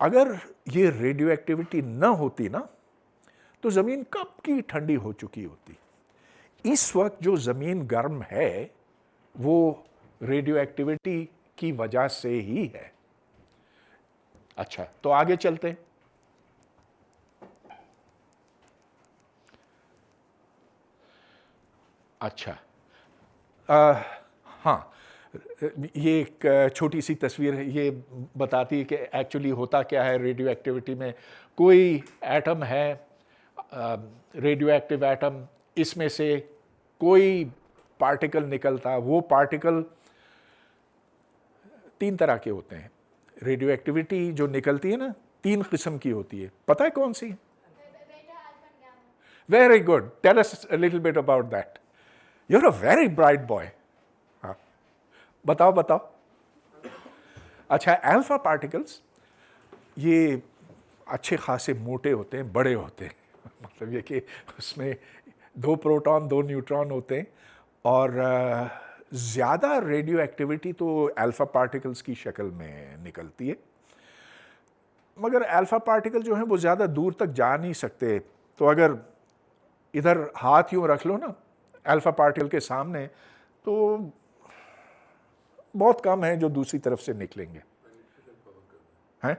اگر یہ ریڈیو ایکٹیویٹی نہ ہوتی نا تو زمین کب کی ٹھنڈی ہو چکی ہوتی. اس وقت جو زمین گرم ہے وہ ریڈیو ایکٹیویٹی کی وجہ سے ہی ہے. اچھا، تو آگے چلتے ہیں. اچھا، ہاں، یہ ایک چھوٹی سی تصویر ہے، یہ بتاتی ہے کہ ایکچولی ہوتا کیا ہے ریڈیو ایکٹیویٹی میں. کوئی ایٹم ہے، ریڈیو ایکٹیو ایٹم، اس میں سے کوئی پارٹیکل نکلتا. وہ پارٹیکل 3 طرح کے ہوتے ہیں. ریڈیو ایکٹیویٹی جو نکلتی ہے نا 3 قسم کی ہوتی ہے. پتہ ہے کون سی؟ Very good. Tell us a little bit about that. You're a very bright boy. ہاں، بتاؤ. اچھا، الفا پارٹیکلس یہ اچھے خاصے موٹے ہوتے ہیں، بڑے ہوتے ہیں. مطلب یہ کہ اس میں 2 پروٹون 2 نیوٹران ہوتے ہیں، اور زیادہ ریڈیو ایکٹیویٹی تو الفا پارٹیکلس کی شکل میں نکلتی ہے. مگر الفا پارٹیکل جو ہیں وہ زیادہ دور تک جا نہیں سکتے. تو اگر ادھر ہاتھ یوں رکھ لو نا الفا پارٹیکل کے سامنے، تو بہت کم ہیں جو دوسری طرف سے نکلیں گے. ہیں؟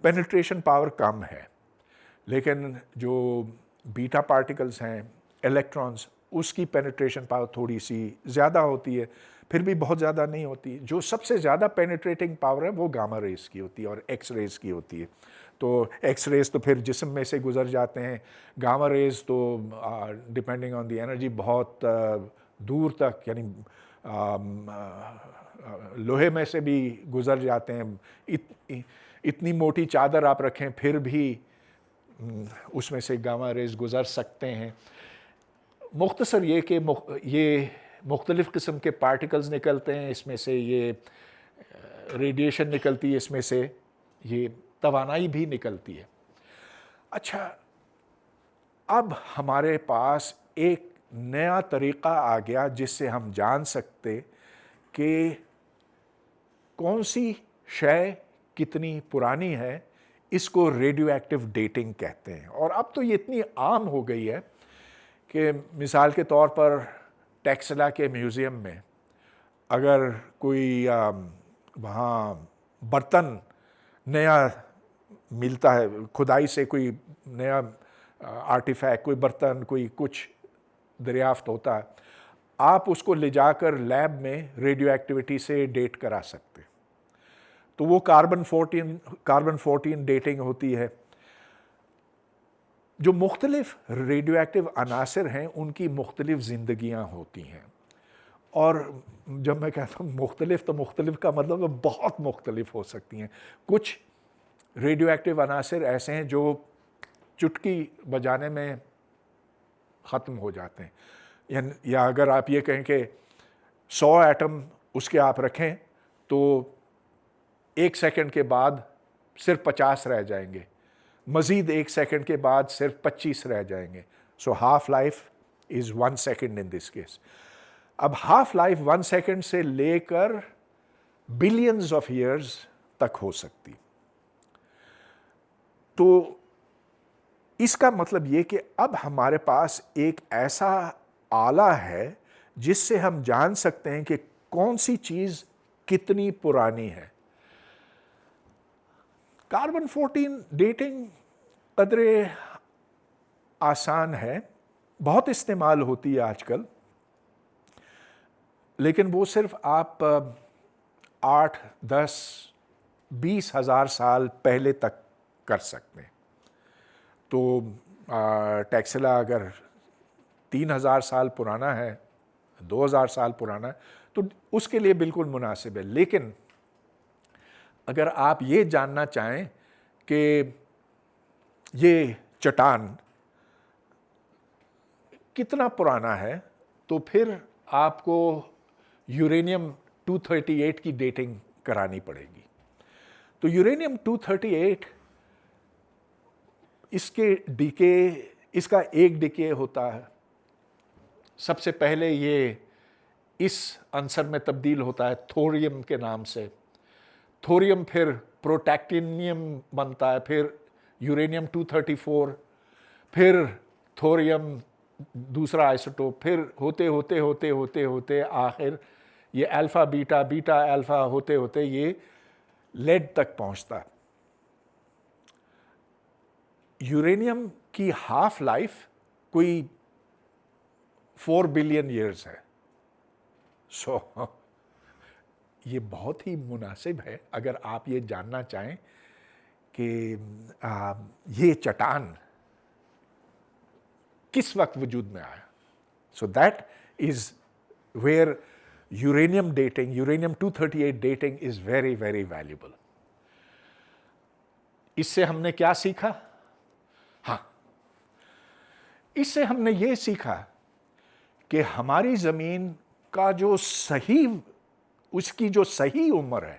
پینیٹریشن پاور کم ہے. لیکن جو بیٹا پارٹیکلز ہیں، الیکٹرانز، اس کی پینیٹریشن پاور تھوڑی سی زیادہ ہوتی ہے، پھر بھی بہت زیادہ نہیں ہوتی. جو سب سے زیادہ پینیٹریٹنگ پاور ہے وہ گاما ریز کی ہوتی ہے اور ایکس ریز کی ہوتی ہے. تو ایکس ریز تو پھر جسم میں سے گزر جاتے ہیں. گاما ریز تو ڈپینڈنگ آن دی انرجی بہت دور تک، یعنی لوہے میں سے بھی گزر جاتے ہیں. اتنی موٹی چادر آپ رکھیں پھر بھی اس میں سے گاما ریز گزر سکتے ہیں. مختصر یہ کہ یہ مختلف قسم کے پارٹیکلز نکلتے ہیں، اس میں سے یہ ریڈیشن نکلتی ہے، اس میں سے یہ توانائی بھی نکلتی ہے. اچھا، اب ہمارے پاس ایک نیا طریقہ آ گیا جس سے ہم جان سکتے کہ کون سی شے کتنی پرانی ہے. اس کو ریڈیو ایکٹیو ڈیٹنگ کہتے ہیں. اور اب تو یہ اتنی عام ہو گئی ہے کہ مثال کے طور پر ٹیکسلا کے میوزیم میں اگر کوئی وہاں برتن نیا ملتا ہے، کھدائی سے کوئی نیا آرٹیفیکٹ، کوئی برتن، کوئی کچھ دریافت ہوتا ہے، آپ اس کو لے جا کر لیب میں ریڈیو ایکٹیویٹی سے ڈیٹ کرا سکتے. تو وہ کاربن 14 ڈیٹنگ ہوتی ہے. جو مختلف ریڈیو ایکٹیو عناصر ہیں ان کی مختلف زندگیاں ہوتی ہیں. اور جب میں کہتا ہوں مختلف تو مختلف کا مطلب بہت مختلف ہو سکتی ہیں. کچھ ریڈیو ایکٹیو عناصر ایسے ہیں جو چٹکی بجانے میں ختم ہو جاتے ہیں. یا اگر آپ یہ کہیں کہ 100 ایٹم اس کے آپ رکھیں تو 1 سیکنڈ کے بعد صرف 50 رہ جائیں گے، مزید 1 سیکنڈ کے بعد صرف 25 رہ جائیں گے. So half life is 1 second in this case. اب ہاف لائف 1 سیکنڈ سے لے کر بلینز آف ایئرز تک ہو سکتی. تو اس کا مطلب یہ کہ اب ہمارے پاس ایک ایسا آلہ ہے جس سے ہم جان سکتے ہیں کہ کون سی چیز کتنی پرانی ہے. کاربن 14 ڈیٹنگ قدرے آسان ہے، بہت استعمال ہوتی ہے آج کل، لیکن وہ صرف آپ 8 10 20 ہزار سال پہلے تک کر سکتے ہیں. تو ٹیکسلا اگر 3000 سال پرانا ہے، 2000 سال پرانا ہے، تو اس کے لیے بالکل مناسب ہے. لیکن اگر آپ یہ جاننا چاہیں کہ یہ چٹان کتنا پرانا ہے تو پھر آپ کو یورینیم 238 کی ڈیٹنگ کرانی پڑے گی. تو یورینیم 238 اس کے ڈیکے، اس کا ایک ڈیکے ہوتا ہے. سب سے پہلے یہ اس عنصر میں تبدیل ہوتا ہے تھوریم کے نام سے. تھوریم پھر پروٹیکٹینیم بنتا ہے، پھر یورینیم 234، پھر تھوریم دوسرا آئسوٹوپ، پھر ہوتے ہوتے ہوتے ہوتے ہوتے آخر یہ الفا بیٹا، بیٹا الفا ہوتے ہوتے یہ لیڈ تک پہنچتا ہے. یورینیم کی ہاف لائف کوئی 4 بلین ایئرز ہے. سو یہ بہت ہی مناسب ہے اگر آپ یہ جاننا چاہیں کہ یہ چٹان کس وقت وجود میں آیا. So that is where uranium dating, uranium 238 dating is very very valuable. اس سے ہم نے کیا سیکھا؟ ہاں، اس سے ہم نے یہ سیکھا کہ ہماری زمین کا جو صحیح، اس کی جو صحیح عمر ہے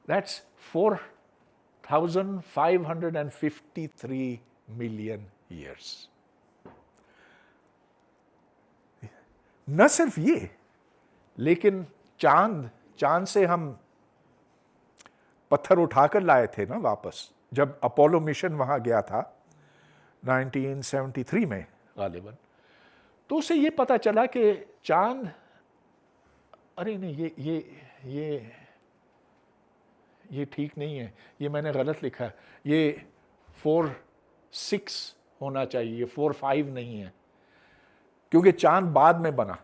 دیٹس 4,553 ملین ایئرس. نہ صرف یہ، لیکن چاند سے ہم پتھر اٹھا کر لائے تھے نا واپس، جب اپولو مشن وہاں گیا تھا 1973 میں غالباً، تو اسے یہ پتا چلا کہ چاند، ارے نہیں یہ ٹھیک نہیں ہے، یہ میں نے غلط لکھا ہے، یہ 4.6 ہونا چاہیے، 4.5 نہیں ہے، کیونکہ چاند بعد میں بنا.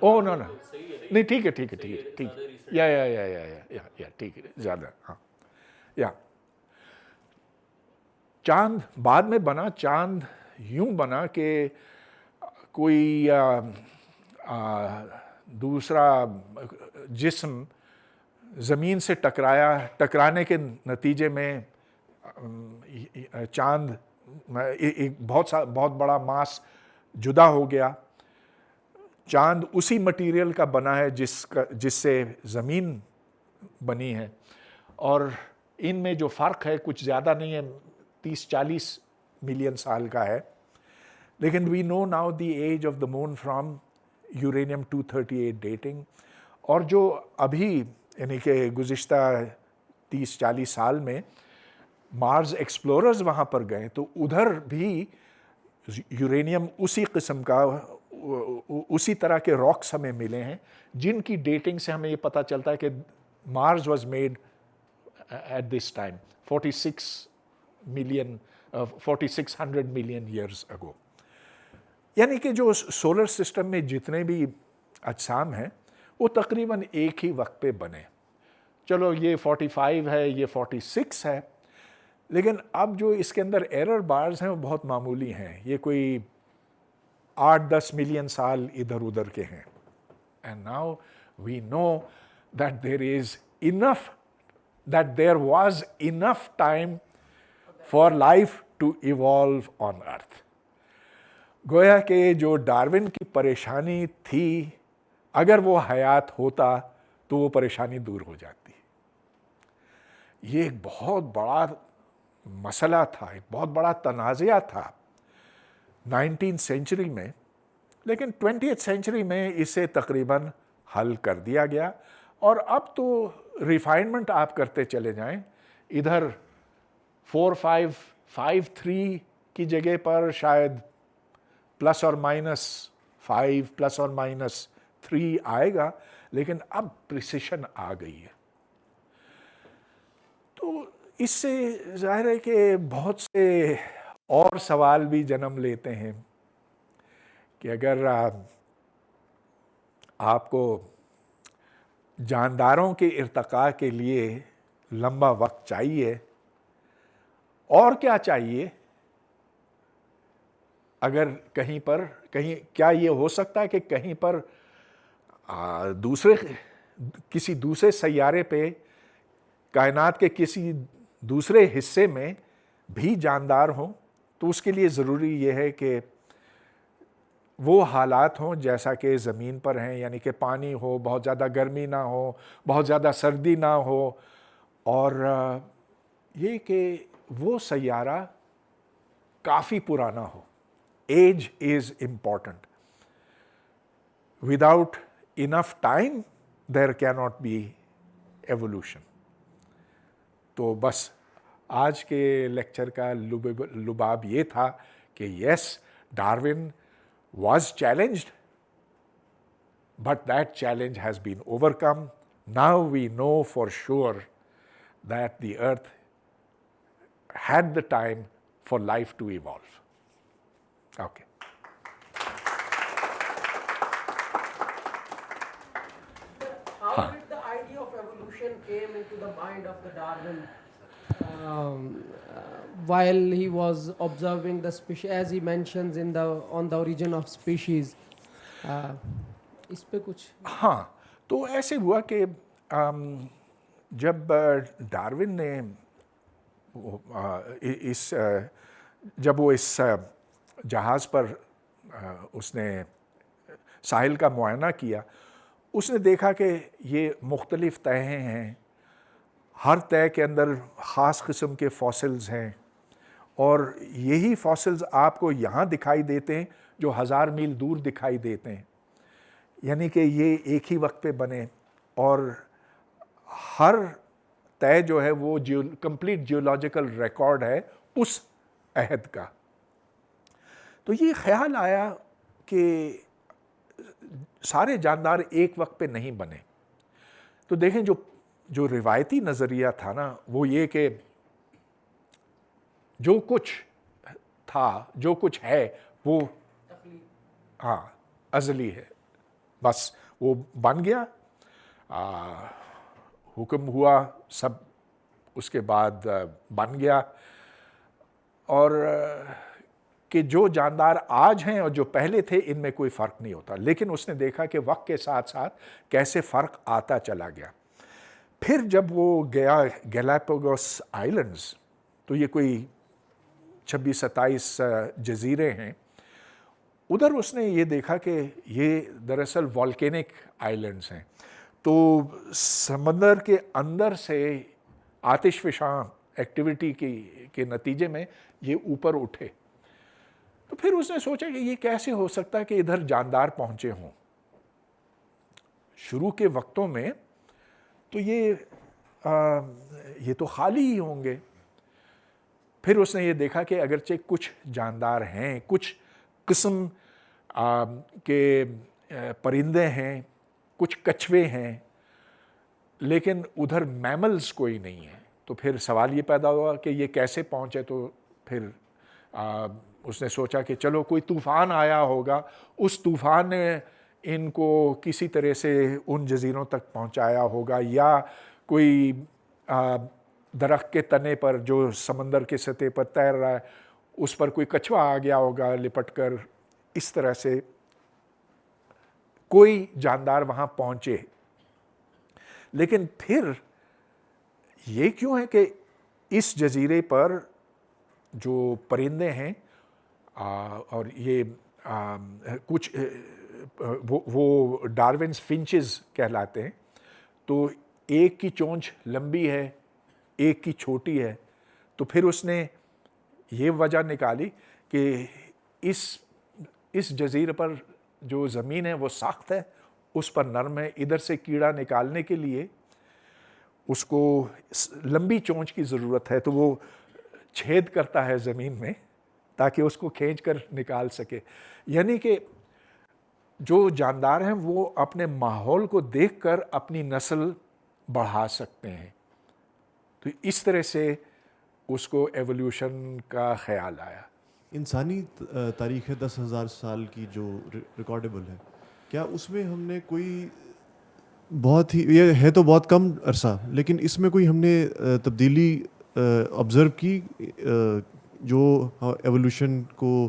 او نو نہیں، ٹھیک ہے ٹھیک یا ٹھیک ہے زیادہ. ہاں، یا چاند بعد میں بنا. چاند یوں بنا کہ کوئی دوسرا جسم زمین سے ٹکرانے کے نتیجے میں چاند ایک بہت بڑا ماس جدا ہو گیا. چاند اسی مٹیریل کا بنا ہے جس سے زمین بنی ہے، اور ان میں جو فرق ہے کچھ زیادہ نہیں ہے، 30-40 ملین سال کا ہے. لیکن we know now the age of the moon from uranium 238 dating. اور جو ابھی یعنی کہ گزشتہ 30-40 سال میں مارس ایکسپلوررز وہاں پر گئے تو ادھر بھی یورینیم اسی قسم کا، اسی طرح کے راکس ہمیں ملے ہیں جن کی ڈیٹنگ سے ہمیں یہ پتہ چلتا ہے کہ Mars was made at this time 4600 million years ago. یعنی کہ جو سولر سسٹم میں جتنے بھی اجسام ہیں وہ تقریباً ایک ہی وقت پہ بنے. چلو یہ 45 ہے، یہ 46 ہے، لیکن اب جو اس کے اندر ایرر بارز ہیں وہ بہت معمولی ہیں. یہ کوئی 8-10 ملین سال ادھر ادھر کے ہیں. And now we know that there was enough time for life to evolve on earth. گویا کہ جو ڈارون کی پریشانی تھی، اگر وہ حیات ہوتا تو وہ پریشانی دور ہو جاتی. یہ ایک بہت بڑا مسئلہ تھا، ایک بہت بڑا تنازعہ تھا 19th سینچری میں، لیکن 20th سینچری میں اسے تقریباً حل کر دیا گیا. اور اب تو ریفائنمنٹ آپ کرتے چلے جائیں، ادھر 4.553 کی جگہ پر شاید ±5 ±3 آئے گا، لیکن اب پریسیشن آ گئی ہے. تو اس سے ظاہر ہے کہ بہت سے اور سوال بھی جنم لیتے ہیں کہ اگر آپ کو جانداروں کے ارتقاء کے لیے لمبا وقت چاہیے، اور کیا چاہیے؟ اگر کہیں کیا یہ ہو سکتا ہے کہ کہیں پر کسی دوسرے سیارے پہ کائنات کے کسی دوسرے حصے میں بھی جاندار ہوں؟ تو اس کے لیے ضروری یہ ہے کہ وہ حالات ہوں جیسا کہ زمین پر ہیں، یعنی کہ پانی ہو، بہت زیادہ گرمی نہ ہو، بہت زیادہ سردی نہ ہو، اور یہ کہ وہ سیارہ کافی پرانا ہو. Age is important. Without enough time there کی ناٹ بی ایوولوشن. تو بس آج کے لیکچر کا لباب یہ تھا کہ yes, Darwin was challenged but that challenge has been overcome. Now we know for sure that the earth had the time for life to evolve. Okay. How did the idea of evolution came into the mind of the Darwin while he was observing the species, as he mentions on the origin of species? اس پہ کچھ ہاں، تو ایسے ہوا کہ جب Darwin نے جب وہ اس جہاز پر اس نے ساحل کا معائنہ کیا، اس نے دیکھا کہ یہ مختلف تہیں ہیں، ہر تہہ کے اندر خاص قسم کے فاسلز ہیں، اور یہی فاسلز آپ کو یہاں دکھائی دیتے ہیں جو 1000 میل دور دکھائی دیتے ہیں. یعنی کہ یہ ایک ہی وقت پہ بنے، اور ہر تہہ جو ہے وہ کمپلیٹ جیولوجیکل ریکارڈ ہے اس عہد کا. تو یہ خیال آیا کہ سارے جاندار ایک وقت پہ نہیں بنے. تو دیکھیں جو روایتی نظریہ تھا نا، وہ یہ کہ جو کچھ تھا، جو کچھ ہے، وہ ہاں ازلی ہے. بس وہ بن گیا، حکم ہوا، سب اس کے بعد بن گیا، اور کہ جو جاندار آج ہیں اور جو پہلے تھے ان میں کوئی فرق نہیں ہوتا. لیکن اس نے دیکھا کہ وقت کے ساتھ ساتھ کیسے فرق آتا چلا گیا. پھر جب وہ گیا گیلاپاگوس آئلینڈز، تو یہ کوئی 26-27 جزیرے ہیں. ادھر اس نے یہ دیکھا کہ یہ دراصل والکینک آئلینڈز ہیں. تو سمندر کے اندر سے آتش فشاں ایکٹیویٹی کے نتیجے میں یہ اوپر اٹھے. تو پھر اس نے سوچا کہ یہ کیسے ہو سکتا ہے کہ ادھر جاندار پہنچے ہوں. شروع کے وقتوں میں تو یہ تو خالی ہی ہوں گے. پھر اس نے یہ دیکھا کہ اگرچہ کچھ جاندار ہیں، کچھ قسم کے پرندے ہیں، کچھ کچھوے ہیں، لیکن ادھر میملز کوئی نہیں ہے. تو پھر سوال یہ پیدا ہوا کہ یہ کیسے پہنچے. تو پھر اس نے سوچا کہ چلو کوئی طوفان آیا ہوگا، اس طوفان نے ان کو کسی طرح سے ان جزیروں تک پہنچایا ہوگا، یا کوئی درخت کے تنے پر جو سمندر کے سطح پر تیر رہا ہے اس پر کوئی کچھوا آ گیا ہوگا لپٹ کر. اس طرح سے کوئی جاندار وہاں پہنچے. لیکن پھر یہ کیوں ہے کہ اس جزیرے پر جو پرندے ہیں اور یہ کچھ وہ ڈارونز فنچز کہلاتے ہیں، تو ایک کی چونچ لمبی ہے، ایک کی چھوٹی ہے. تو پھر اس نے یہ وجہ نکالی کہ اس جزیرے پر جو زمین ہے وہ سخت ہے، اس پر نرم ہے. ادھر سے کیڑا نکالنے کے لیے اس کو لمبی چونچ کی ضرورت ہے، تو وہ چھید کرتا ہے زمین میں تاکہ اس کو کھینچ کر نکال سکے. یعنی کہ جو جاندار ہیں وہ اپنے ماحول کو دیکھ کر اپنی نسل بڑھا سکتے ہیں. تو اس طرح سے اس کو ایولیوشن کا خیال آیا. انسانی تاریخ 10,000 سال کی جو ریکارڈیبل ہے، کیا اس میں ہم نے کوئی بہت ہی، یہ ہے تو بہت کم عرصہ، لیکن اس میں کوئی ہم نے تبدیلی آبزرو کی جو ایولیوشن کو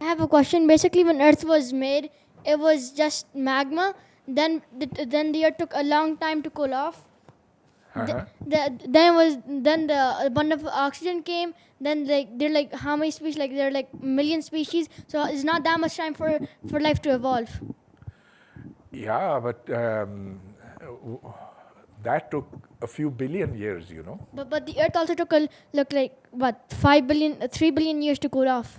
I have a question. Basically, when Earth was made, it was just magma. Then the Earth took a long time to cool off. Then the abundance of oxygen came. Then they're like how many species? Like there are like million species. So it's not that much time for life to evolve. Yeah, but that took a few billion years, you know. But the Earth also took like what 3 billion years to cool off.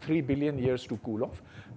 3 billion years to cool off.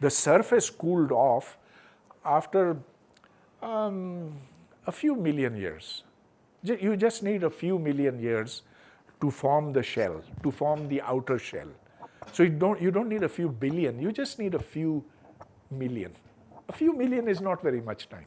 the surface cooled off after a few million years. You just need a few million years to form the shell, to form the outer shell. So you don't need a few billion, you just need a few million. A few million is not very much time.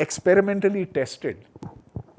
experimentally tested.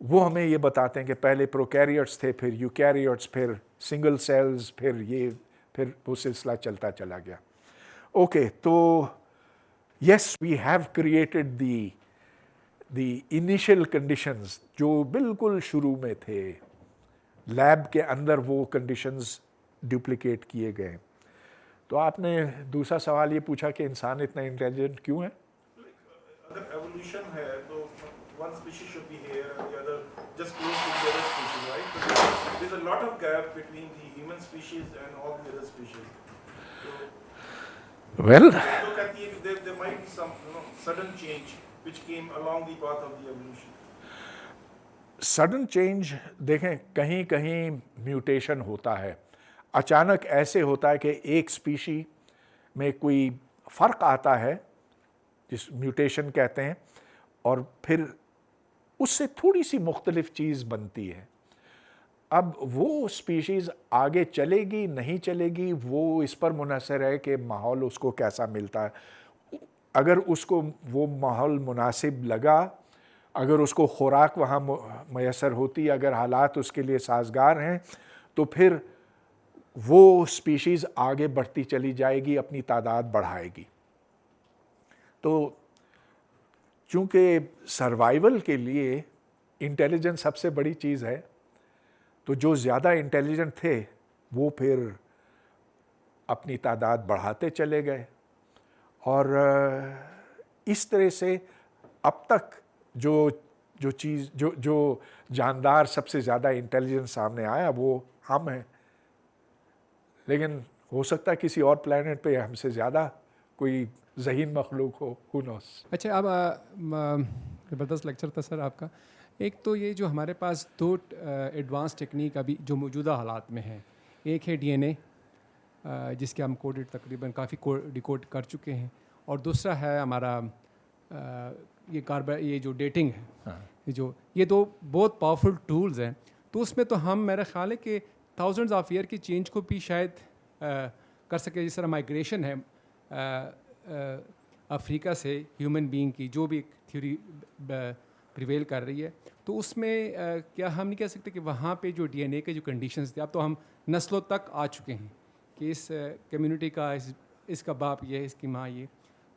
وہ ہمیں یہ بتاتے ہیں کہ پہلے پروکیریٹس تھے, پھر یوکیریٹس, پھر سنگل سیلز, پھر وہ سلسلہ چلتا چلا گیا. اوکے, تو yes we have created the initial conditions جو بالکل شروع میں تھے, لیب کے اندر وہ کنڈیشنز ڈپلیکیٹ کیے گئے. تو آپ نے دوسرا سوال یہ پوچھا کہ انسان اتنا انٹیلیجنٹ کیوں ہے. اگر ایوولوشن ہے تو one species should be here and the other just close to the other species, right? But there's a lot of gap between the human species and all the other species. Well, So کہتی ہے کہ there might be some sudden change which came along the path of the evolution. Sudden change دیکھیں, کہیں کہیں mutation ہوتا ہے, اچانک ایسے ہوتا ہے کہ ایک اسپیشی میں کوئی فرق آتا ہے جس میوٹیشن کہتے ہیں, اور پھر اس سے تھوڑی سی مختلف چیز بنتی ہے. اب وہ اسپیشیز آگے چلے گی نہیں چلے گی وہ اس پر منحصر ہے کہ ماحول اس کو کیسا ملتا ہے. اگر اس کو وہ ماحول مناسب لگا, اگر اس کو خوراک وہاں میسر ہوتی, اگر حالات اس کے لیے سازگار ہیں, تو پھر وہ اسپیشیز آگے بڑھتی چلی جائے گی, اپنی تعداد بڑھائے گی. تو چونکہ سروائیول کے لیے انٹیلیجنس سب سے بڑی چیز ہے, تو جو زیادہ انٹیلیجنٹ تھے وہ پھر اپنی تعداد بڑھاتے چلے گئے, اور اس طرح سے اب تک جو جاندار سب سے زیادہ انٹیلیجنس سامنے آیا وہ ہم ہیں. لیکن ہو سکتا ہے کسی اور پلانٹ پہ ہم سے زیادہ کوئی ذہین مخلوق ہو, who knows. اچھا, اب زبردست لیکچر تھا سر آپ کا. ایک تو یہ جو ہمارے پاس دو ایڈوانس ٹیکنیک ابھی جو موجودہ حالات میں ہیں, ایک ہے ڈی این اے جس کے ہم کوڈڈ تقریباً کافی ڈیکوڈ کر چکے ہیں, اور دوسرا ہے ہمارا یہ جو ڈیٹنگ ہے, یہ دو بہت پاورفل ٹولز ہیں. تو اس میں تو ہم میرا خیال ہے کہ تھاؤزنڈز آف ایئر کی چینج کو بھی شاید کر سکے. جس طرح مائگریشن ہے افریقہ سے ہیومن بینگ کی, جو بھی ایک تھیوری پریویل کر رہی ہے, تو اس میں کیا ہم نہیں کہہ سکتے کہ وہاں پہ جو ڈی این اے کے جو کنڈیشنز تھے, اب تو ہم نسلوں تک آ چکے ہیں کہ اس کمیونٹی کا اس کا باپ یہ ہے, اس کی ماں یہ,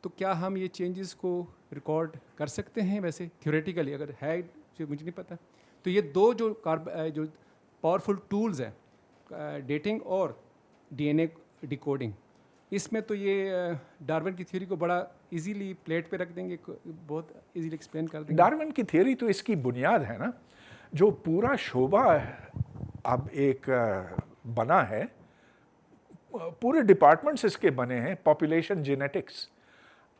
تو کیا ہم یہ چینجز کو ریکارڈ کر سکتے ہیں؟ ویسے تھیوریٹیکلی اگر ہے, جو مجھے نہیں پتہ. تو یہ دو جو پاورفل ٹولز ہیں, ڈیٹنگ اور ڈی این اے ڈیکوڈنگ, اس میں تو یہ ڈارون کی تھیوری کو بڑا ایزیلی پلیٹ پہ رکھ دیں گے, بہت ایزیلی ایکسپلین کر دیں گے. ڈارون کی تھیوری تو اس کی بنیاد ہے نا, جو پورا شعبہ اب ایک بنا ہے, پورے ڈپارٹمنٹس اس کے بنے ہیں, پاپولیشن جینیٹکس.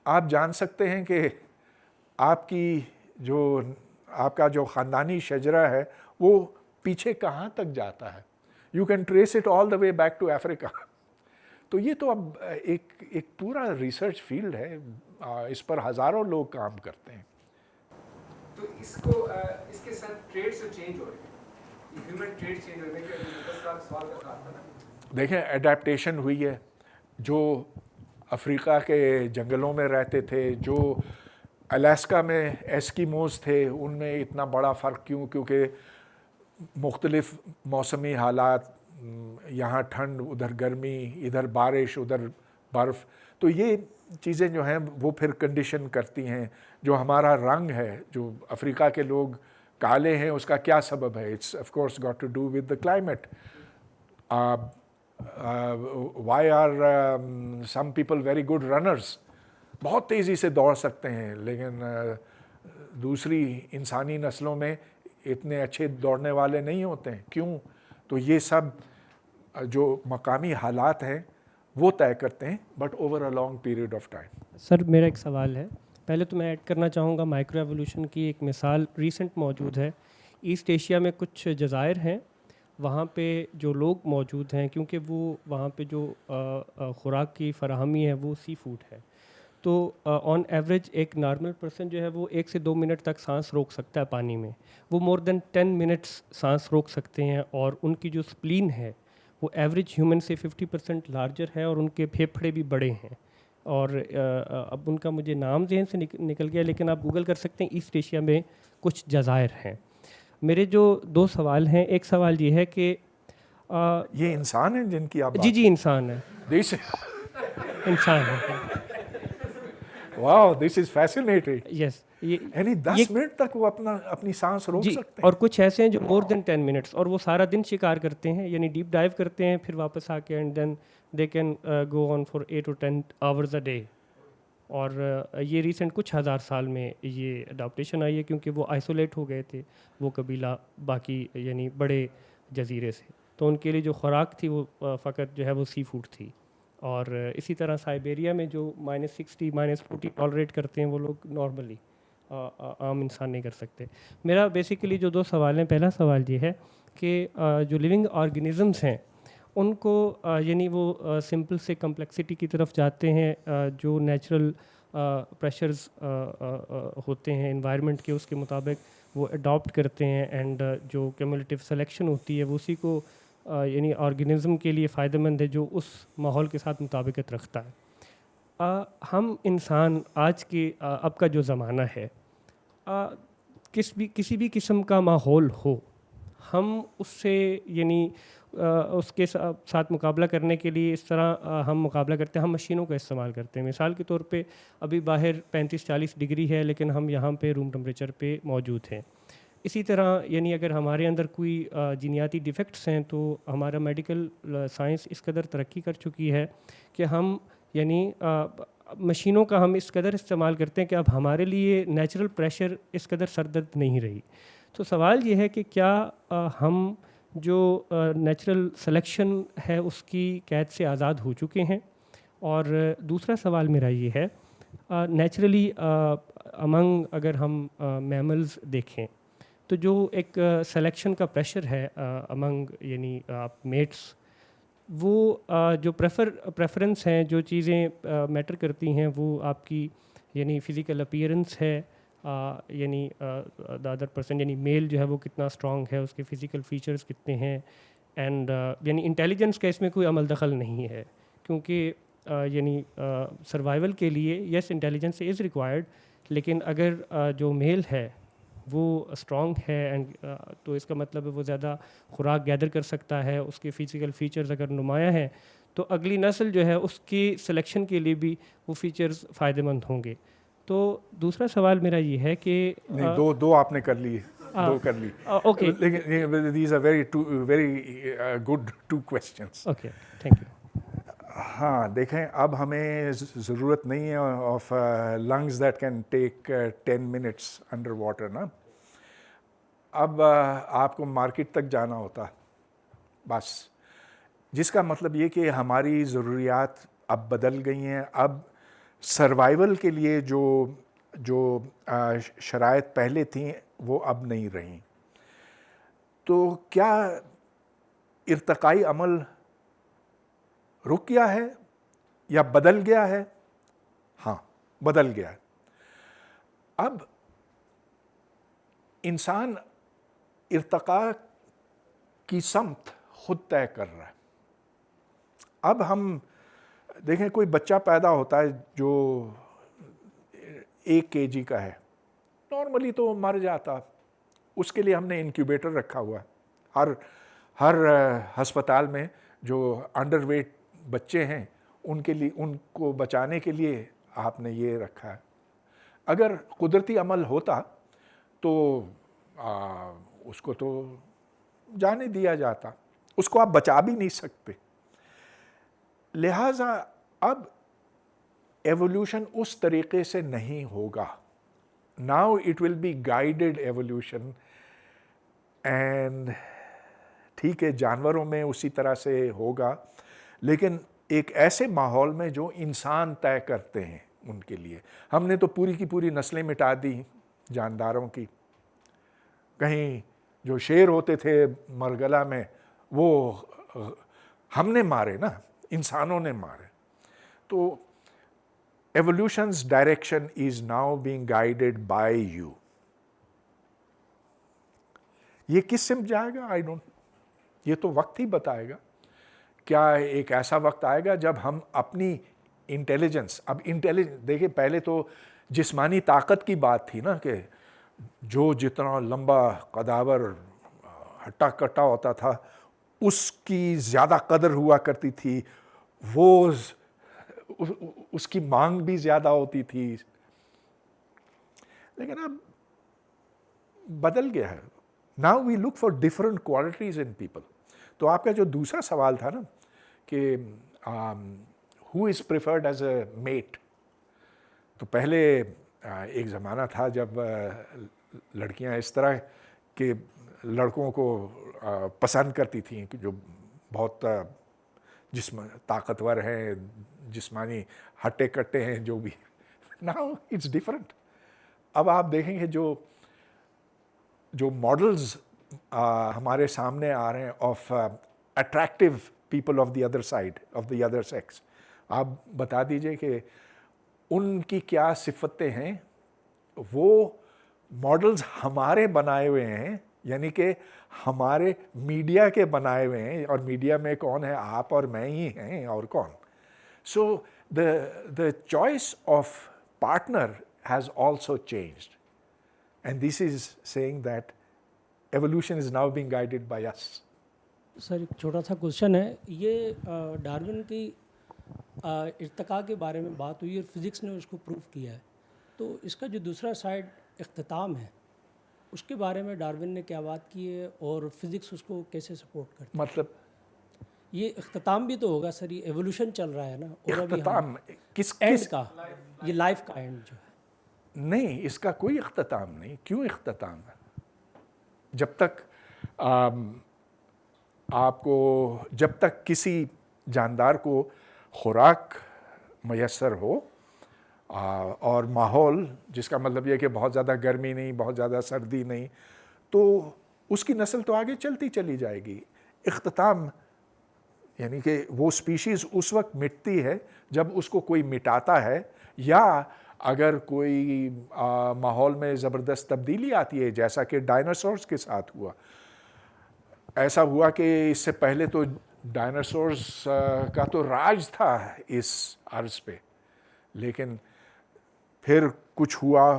آپ جان سکتے ہیں کہ آپ کا جو خاندانی شجرہ ہے وہ پیچھے کہاں تک جاتا ہے. You can trace it all the way back to Africa. تو یہ تو اب ایک پورا ریسرچ فیلڈ ہے, اس پر ہزاروں لوگ کام کرتے ہیں. تو اس کے ساتھ ٹریڈس چینج ہو رہے ہیں, ہیومن ٹریڈ چینج ہونے کے 10 لاکھ سوال کا ساتھ تھا نا. دیکھیں ایڈیپٹیشن ہوئی ہے. جو افریقہ کے جنگلوں میں رہتے تھے, جو الاسکا میں ایسکیموز تھے, ان میں اتنا بڑا فرق کیوں؟ کیونکہ مختلف موسمی حالات, یہاں ٹھنڈ, ادھر گرمی, ادھر بارش, ادھر برف. تو یہ چیزیں جو ہیں وہ پھر کنڈیشن کرتی ہیں. جو ہمارا رنگ ہے, جو افریقہ کے لوگ کالے ہیں, اس کا کیا سبب ہے؟ It's of course got to do with the climate. Why are some people very good runners, بہت تیزی سے دوڑ سکتے ہیں, لیکن دوسری انسانی نسلوں میں اتنے اچھے دوڑنے والے نہیں ہوتے ہیں. کیوں؟ تو یہ سب جو مقامی حالات ہیں وہ طے کرتے ہیں, but over a long period of time. Sir میرا ایک سوال ہے, پہلے تو میں ایڈ کرنا چاہوں گا مائکرو ایوولوشن کی ایک مثال ریسنٹ موجود ہے. ایسٹ ایشیا میں کچھ جزائر ہیں, وہاں پہ جو لوگ موجود ہیں, کیونکہ وہ وہاں پہ جو خوراک کی فراہمی ہے وہ سی فوڈ ہے, تو آن ایوریج ایک نارمل پرسن جو ہے وہ 1 سے 2 منٹ تک سانس روک سکتا ہے پانی میں, وہ مور دین 10 منٹس سانس روک سکتے ہیں. اور ان کی جو سپلین ہے وہ ایوریج ہیومن سے 50% لارجر ہے, اور ان کے پھیپھڑے بھی بڑے ہیں. اور اب ان کا مجھے نام ذہن سے نکل گیا, لیکن آپ گوگل کر سکتے ہیں, ایسٹ ایشیا میں کچھ جزائر ہیں. میرے جو 2 سوال ہیں، ایک سوال یہ ہے کہ یہ انسان ہیں جن کی آپ جی جی انسان ہے، دس انسان ہے، واو دس از فیسینیٹنگ. یس. یعنی 10 منٹ تک وہ اپنی سانس روک جی، سکتے ہیں. اور کچھ ایسے ہیں جو مور دین 10 منٹس، اور وہ سارا دن شکار کرتے ہیں، یعنی ڈیپ ڈائیو کرتے ہیں، پھر واپس آ کے and then they can go on for 8 or 10 hours a day. اور یہ ریسنٹ کچھ ہزار سال میں یہ اڈاپٹیشن آئی ہے، کیونکہ وہ آئسولیٹ ہو گئے تھے وہ قبیلہ باقی یعنی بڑے جزیرے سے، تو ان کے لیے جو خوراک تھی وہ فقط جو ہے وہ سی فوڈ تھی. اور اسی طرح سائبیریا میں جو -60 -40 ٹالریٹ کرتے ہیں وہ لوگ نارملی عام انسان نہیں کر سکتے. میرا بیسیکلی جو 2 سوال ہیں، پہلا سوال یہ ہے کہ جو لیونگ آرگنزمس ہیں ان کو یعنی وہ سمپل سے کمپلیکسٹی کی طرف جاتے ہیں، جو نیچرل پریشرز ہوتے ہیں انوائرمنٹ کے اس کے مطابق وہ اڈاپٹ کرتے ہیں، اینڈ جو کیومولیٹیو سلیکشن ہوتی ہے وہ اسی کو یعنی آرگنزم کے لیے فائدہ مند ہے جو اس ماحول کے ساتھ مطابقت رکھتا ہے. ہم انسان آج کے اب کا جو زمانہ ہے، کسی بھی قسم کا ماحول ہو، ہم اس سے یعنی اس کے ساتھ مقابلہ کرنے کے لیے اس طرح ہم مقابلہ کرتے ہیں، ہم مشینوں کا استعمال کرتے ہیں. مثال کے طور پہ ابھی باہر 35-40 ڈگری ہے، لیکن ہم یہاں پہ روم ٹمپریچر پہ موجود ہیں. اسی طرح یعنی اگر ہمارے اندر کوئی جینیاتی ڈیفیکٹس ہیں تو ہمارا میڈیکل سائنس اس قدر ترقی کر چکی ہے کہ ہم یعنی مشینوں کا ہم اس قدر استعمال کرتے ہیں کہ اب ہمارے لیے نیچرل پریشر اس قدر سردرد نہیں رہی. تو سوال یہ ہے کہ کیا ہم جو نیچرل سلیکشن ہے اس کی قید سے آزاد ہو چکے ہیں؟ اور دوسرا سوال میرا یہ ہے، نیچرلی امنگ اگر ہم میملز دیکھیں تو جو ایک سلیکشن کا پریشر ہے امنگ یعنی آپ میٹس، وہ جو پریفرنس ہیں، جو چیزیں میٹر کرتی ہیں وہ آپ کی یعنی فزیکل اپیئرنس ہے، یعنی دا ادر پرسن یعنی میل جو ہے وہ کتنا اسٹرانگ ہے، اس کے فزیکل فیچرز کتنے ہیں، اینڈ یعنی انٹیلیجنس کا اس میں کوئی عمل دخل نہیں ہے، کیونکہ یعنی سروائیول کے لیے یس انٹیلیجنس از ریکوائرڈ، لیکن اگر جو میل ہے وہ اسٹرانگ ہے اینڈ تو اس کا مطلب ہے وہ زیادہ خوراک گیدر کر سکتا ہے، اس کے فزیکل فیچرز اگر نمایاں ہیں تو اگلی نسل جو ہے اس کی سلیکشن کے لیے بھی وہ فیچرز فائدہ مند ہوں گے. تو دوسرا سوال میرا یہ ہے کہ دو آپ نے کر لی، دو کر لی. اوکے، لیکن these are very good 2 questions. Okay, thank you. ہاں دیکھیں، اب ہمیں ضرورت نہیں ہے of lungs that can take 10 minutes under water نا. اب آپ کو مارکیٹ تک جانا ہوتا بس، جس کا مطلب یہ کہ ہماری ضروریات اب بدل گئی ہیں. اب سروائیول کے لیے جو شرائط پہلے تھیں وہ اب نہیں رہیں. تو کیا ارتقائی عمل رک گیا ہے یا بدل گیا ہے؟ ہاں بدل گیا ہے. اب انسان ارتقاء کی سمت خود طے کر رہا ہے. اب ہم دیکھیں، کوئی بچہ پیدا ہوتا ہے جو 1 kg کا ہے، نارملی تو مر جاتا، اس کے لیے ہم نے انکیوبیٹر رکھا ہوا ہے. ہر ہسپتال میں جو انڈر ویٹ بچے ہیں ان کے لیے، ان کو بچانے کے لیے آپ نے یہ رکھا ہے. اگر قدرتی عمل ہوتا تو اس کو تو جانے دیا جاتا، اس کو آپ بچا بھی نہیں سکتے. لہٰذا اب ایوولوشن اس طریقے سے نہیں ہوگا. Now it will be guided evolution. And ٹھیک ہے، جانوروں میں اسی طرح سے ہوگا، لیکن ایک ایسے ماحول میں جو انسان طے کرتے ہیں ان کے لیے. ہم نے تو پوری کی پوری نسلیں مٹا دی جانداروں کی. کہیں جو شیر ہوتے تھے مرگلہ میں وہ ہم نے مارے نا، انسانوں نے مارے. تو evolution's direction is now being guided by you. یہ کس سمت جائے گا؟ آئی ڈونٹ، یہ تو وقت ہی بتائے گا. کیا ایک ایسا وقت آئے گا جب ہم اپنی انٹیلیجنس، اب دیکھیں پہلے تو جسمانی طاقت کی بات تھی نا، کہ جو جتنا لمبا قداور ہٹا کٹا ہوتا تھا اس کی زیادہ قدر ہوا کرتی تھی, وہ اس کی مانگ بھی زیادہ ہوتی تھی. لیکن اب بدل گیا ہے. Now we look for different qualities in people. تو آپ کا جو دوسرا سوال تھا نا کہ who is preferred as a mate, تو پہلے ایک زمانہ تھا جب لڑکیاں اس طرح کے لڑکوں کو پسند کرتی تھیں کہ جو بہت طاقتور ہیں, جسمانی ہٹے کٹے ہیں, جو بھی. Now it's different. اب آپ دیکھیں گے جو ماڈلز ہمارے سامنے آ رہے ہیں of attractive people of the other side, of the other sex, آپ بتا دیجئے کہ ان کی کیا صفتیں ہیں. وہ ماڈلز ہمارے بنائے ہوئے ہیں, یعنی کہ ہمارے میڈیا کے بنائے ہوئے ہیں, اور میڈیا میں کون ہے؟ آپ اور میں ہی ہیں, اور کون. سو the choice of partner has also changed, and this is saying that evolution is now being guided by us. سر ایک چھوٹا سا کوشچن ہے. یہ ڈارون کی ارتقاء کے بارے میں بات ہوئی اور فزکس نے اس کو پروف کیا ہے, تو اس کا جو دوسرا سائڈ اختتام ہے, اس کے بارے میں ڈارون نے کیا بات کی ہے اور فزکس اس کو کیسے سپورٹ کرتی ہے؟ مطلب یہ اختتام بھی تو ہوگا سر, یہ ایوولوشن چل رہا ہے نا, اور ابھی اختتام کس اینڈ کا, یہ لائف کا اینڈ جو ہے. نہیں, اس کا کوئی اختتام نہیں. کیوں اختتام ہے؟ جب تک آپ کو, جب تک کسی جاندار کو خوراک میسر ہو اور ماحول, جس کا مطلب یہ کہ بہت زیادہ گرمی نہیں, بہت زیادہ سردی نہیں, تو اس کی نسل تو آگے چلتی چلی جائے گی. اختتام یعنی کہ وہ سپیشیز اس وقت مٹتی ہے جب اس کو کوئی مٹاتا ہے, یا اگر کوئی ماحول میں زبردست تبدیلی آتی ہے, جیسا کہ ڈائناسورز کے ساتھ ہوا. ایسا ہوا کہ اس سے پہلے تو ڈائناسورز کا تو راج تھا اس عرض پہ, لیکن پھر کچھ ہوا,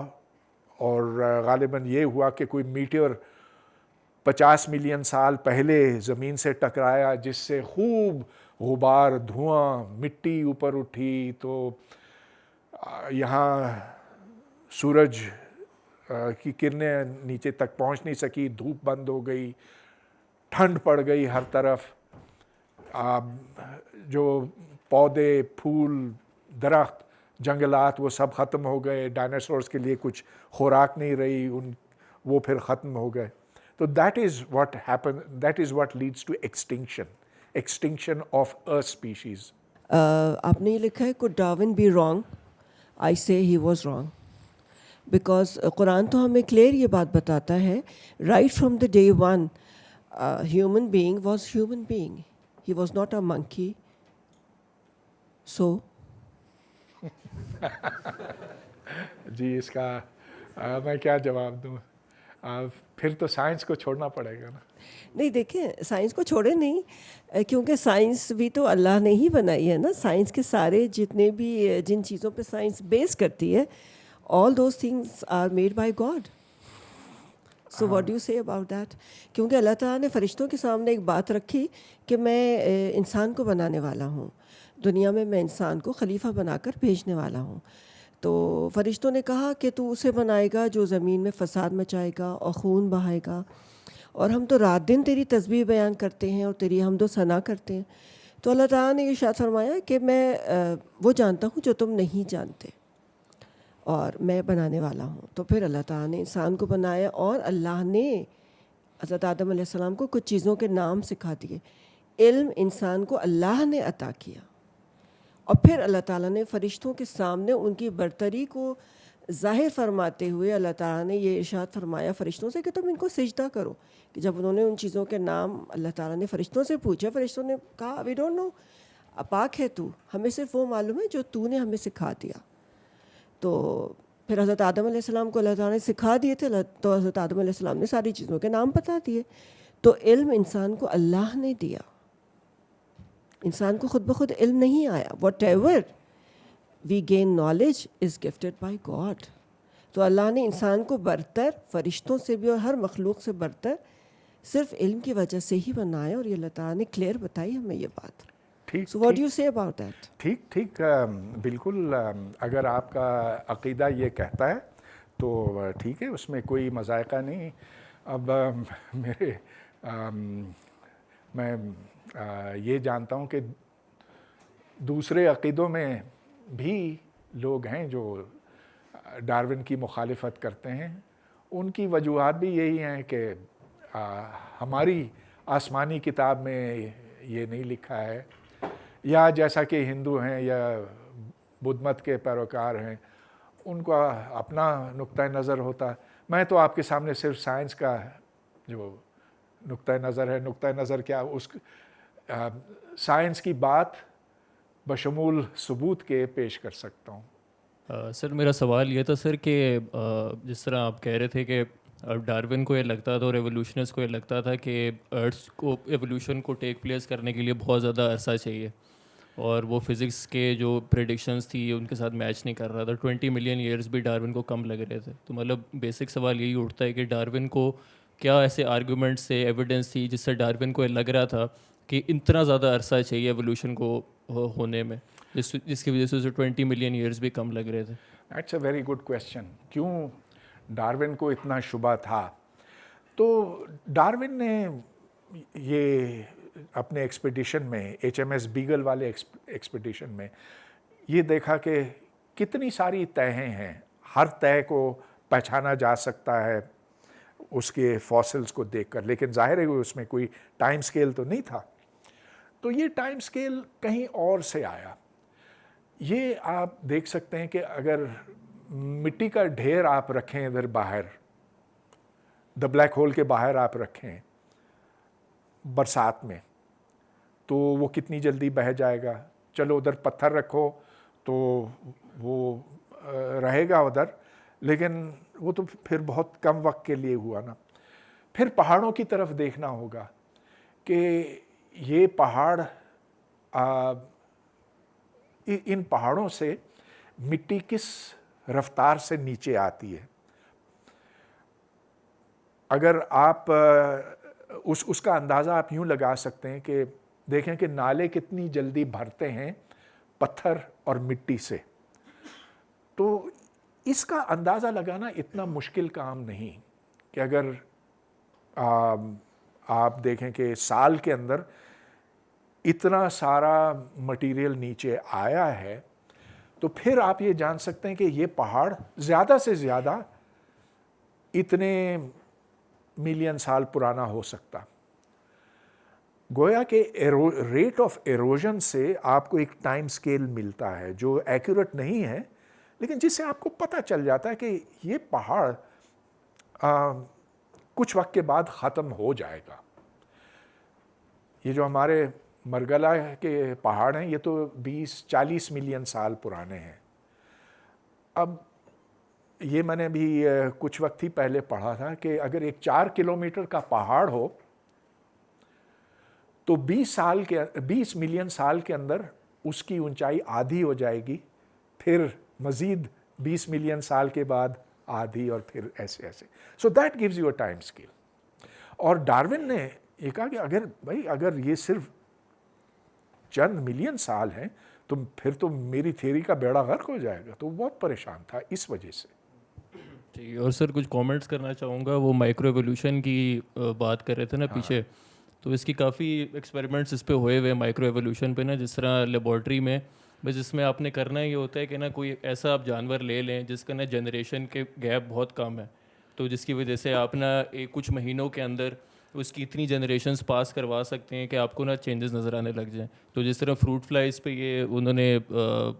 اور غالباً یہ ہوا کہ کوئی میٹیور 50 ملین سال پہلے زمین سے ٹکرایا, جس سے خوب غبار, دھواں, مٹی اوپر اٹھی, تو یہاں سورج کی کرنیں نیچے تک پہنچ نہیں سکی, دھوپ بند ہو گئی, ٹھنڈ پڑ گئی ہر طرف, جو پودے, پھول, درخت, جنگلات وہ سب ختم ہو گئے. ڈائناسورز کے لیے کچھ خوراک نہیں رہی, وہ پھر ختم ہو گئے. تو that is what happened, that is what leads to extinction of a species. آپ نے یہ لکھا ہے could Darwin be wrong? I say he was wrong. Because قرآن تو ہمیں کلیئر یہ بات بتاتا ہے, right from the day one, human being was human being. He was not a monkey. So جی اس کا میں کیا جواب دوں؟ پھر تو سائنس کو چھوڑنا پڑے گا نا. نہیں, دیکھیں سائنس کو چھوڑے نہیں, کیونکہ سائنس بھی تو اللہ نے ہی بنائی ہے نا. سائنس کے سارے جتنے بھی جن چیزوں پہ سائنس بیس کرتی ہے, all those things are made by God. So what do you say about that? کیونکہ اللہ تعالیٰ نے فرشتوں کے سامنے ایک بات رکھی کہ میں انسان کو بنانے والا ہوں, دنیا میں انسان کو خلیفہ بنا کر بھیجنے والا ہوں. تو فرشتوں نے کہا کہ تو اسے بنائے گا جو زمین میں فساد مچائے گا اور خون بہائے گا, اور ہم تو رات دن تیری تسبیح بیان کرتے ہیں اور تیری حمد و ثنا کرتے ہیں. تو اللہ تعالیٰ نے یہ ارشاد فرمایا کہ میں وہ جانتا ہوں جو تم نہیں جانتے, اور میں بنانے والا ہوں. تو پھر اللہ تعالیٰ نے انسان کو بنایا, اور اللہ نے حضرت آدم علیہ السلام کو کچھ چیزوں کے نام سکھا دیے. علم انسان کو اللہ نے عطا کیا, اور پھر اللہ تعالیٰ نے فرشتوں کے سامنے ان کی برتری کو ظاہر فرماتے ہوئے اللہ تعالیٰ نے یہ ارشاد فرمایا فرشتوں سے کہ تم ان کو سجدہ کرو. کہ جب انہوں نے ان چیزوں کے نام اللہ تعالیٰ نے فرشتوں سے پوچھے, فرشتوں نے کہا وی ڈونٹ نو, پاک ہے تو, ہمیں صرف وہ معلوم ہے جو تو نے ہمیں سکھا دیا. تو پھر حضرت آدم علیہ السلام کو اللہ تعالیٰ نے سکھا دیے تھے, تو حضرت آدم علیہ السلام نے ساری چیزوں کے نام بتا دیے. تو علم انسان کو اللہ نے دیا, انسان کو خود بخود علم نہیں آیا. Whatever we gain knowledge is gifted by God. تو اللہ نے انسان کو برتر، فرشتوں سے بھی اور ہر مخلوق سے برتر صرف علم کی وجہ سے ہی بنایا، اور یہ اللہ تعالیٰ نے کلیئر بتائی ہمیں یہ بات. ٹھیک سو واٹ ڈو یو سے اباؤٹ دیٹ؟ ٹھیک بالکل. اگر آپ کا عقیدہ یہ کہتا ہے تو ٹھیک ہے، اس میں کوئی مذائقہ نہیں. اب میں یہ جانتا ہوں کہ دوسرے عقیدوں میں بھی لوگ ہیں جو ڈارون کی مخالفت کرتے ہیں. ان کی وجوہات بھی یہی ہیں کہ ہماری آسمانی کتاب میں یہ نہیں لکھا ہے، یا جیسا کہ ہندو ہیں یا بدھ مت کے پیروکار ہیں، ان کا اپنا نقطہ نظر ہوتا ہے. میں تو آپ کے سامنے صرف سائنس کا جو نقطہ نظر ہے، نقطہ نظر کیا، اس سائنس کی بات بشمول ثبوت کے پیش کر سکتا ہوں. سر میرا سوال یہ تھا سر کہ جس طرح آپ کہہ رہے تھے کہ ڈارون کو یہ لگتا تھا اور ایولیوشنسٹ کو یہ لگتا تھا کہ ارتھ کو ایولیوشن کو ٹیک پلیس کرنے کے لیے بہت زیادہ عرصہ چاہیے، اور وہ فزکس کے جو پریڈکشنز تھی ان کے ساتھ میچ نہیں کر رہا تھا. 20 ملین ایئرز بھی ڈارون کو کم لگ رہے تھے. تو مطلب بیسک سوال یہی اٹھتا ہے کہ ڈارون کو کیا ایسے آرگومنٹس سے ایویڈنس تھی جس سے ڈارون کو یہ لگ رہا تھا کہ اتنا زیادہ عرصہ چاہیے ایولیوشن کو ہونے میں، جس کی وجہ سے اسے 20 ملین ایئرز بھی کم لگ رہے تھے؟ That's a very good question. کیوں ڈارون کو اتنا شبہ تھا؟ تو ڈارون نے یہ اپنے ایکسپیڈیشن میں، HMS بیگل والے ایکسپیڈیشن میں یہ دیکھا کہ کتنی ساری تہیں ہیں، ہر تہہ کو پہچانا جا سکتا ہے اس کے فاسلز کو دیکھ کر، لیکن ظاہر ہے اس میں کوئی ٹائم سکیل تو نہیں تھا. تو یہ ٹائم سکیل کہیں اور سے آیا. یہ آپ دیکھ سکتے ہیں کہ اگر مٹی کا ڈھیر آپ رکھیں ادھر باہر، دا بلیک ہول کے باہر آپ رکھیں برسات میں، تو وہ کتنی جلدی بہہ جائے گا. چلو ادھر پتھر رکھو تو وہ رہے گا ادھر، لیکن وہ تو پھر بہت کم وقت کے لیے ہوا نا. پھر پہاڑوں کی طرف دیکھنا ہوگا کہ یہ پہاڑ، ان پہاڑوں سے مٹی کس رفتار سے نیچے آتی ہے. اگر آپ اس کا اندازہ آپ یوں لگا سکتے ہیں کہ دیکھیں کہ نالے کتنی جلدی بھرتے ہیں پتھر اور مٹی سے. تو اس کا اندازہ لگانا اتنا مشکل کام نہیں کہ اگر آپ دیکھیں کہ سال کے اندر اتنا سارا مٹیریل نیچے آیا ہے، تو پھر آپ یہ جان سکتے ہیں کہ یہ پہاڑ زیادہ سے زیادہ اتنے ملین سال پرانا ہو سکتا. گویا کہ ریٹ آف ایروژن سے آپ کو ایک ٹائم سکیل ملتا ہے جو ایکوریٹ نہیں ہے، لیکن جس سے آپ کو پتہ چل جاتا ہے کہ یہ پہاڑ کچھ وقت کے بعد ختم ہو جائے گا. یہ جو ہمارے مرگلہ کے پہاڑ ہیں یہ تو 20-40 ملین سال پرانے ہیں. اب یہ میں نے بھی کچھ وقت ہی پہلے پڑھا تھا کہ اگر ایک 4 کلومیٹر کا پہاڑ ہو تو 20 ملین سال کے اندر اس کی اونچائی آدھی ہو جائے گی، پھر مزید 20 ملین سال کے بعد آدھی، اور پھر ایسے ایسے. So that gives you a time scale. اور ڈارون نے یہ کہا کہ اگر یہ صرف چند ملین سال ہیں تو پھر تو میری تھیوری کا بیڑا غرق ہو جائے گا. تو وہ بہت پریشان تھا اس وجہ سے. جی، اور سر کچھ کامنٹس کرنا چاہوں گا. وہ مائکرو ایولیوشن کی بات کر رہے تھے نا پیچھے، تو اس کی کافی ایکسپیریمنٹس اس پہ ہوئے ہوئے مائکرو ایولیوشن پہ نا، جس طرح لیبارٹری میں بس جس میں آپ نے کرنا یہ ہوتا ہے کہ نا کوئی ایسا آپ جانور لے لیں جس کا نا جنریشن کے گیپ بہت کم ہے، تو جس کی وجہ سے آپ نا کچھ مہینوں کے اندر اس کی اتنی جنریشنز پاس کروا سکتے ہیں کہ آپ کو نا چینجز نظر آنے لگ جائیں. تو جس طرح فروٹ فلائز پہ یہ انہوں نے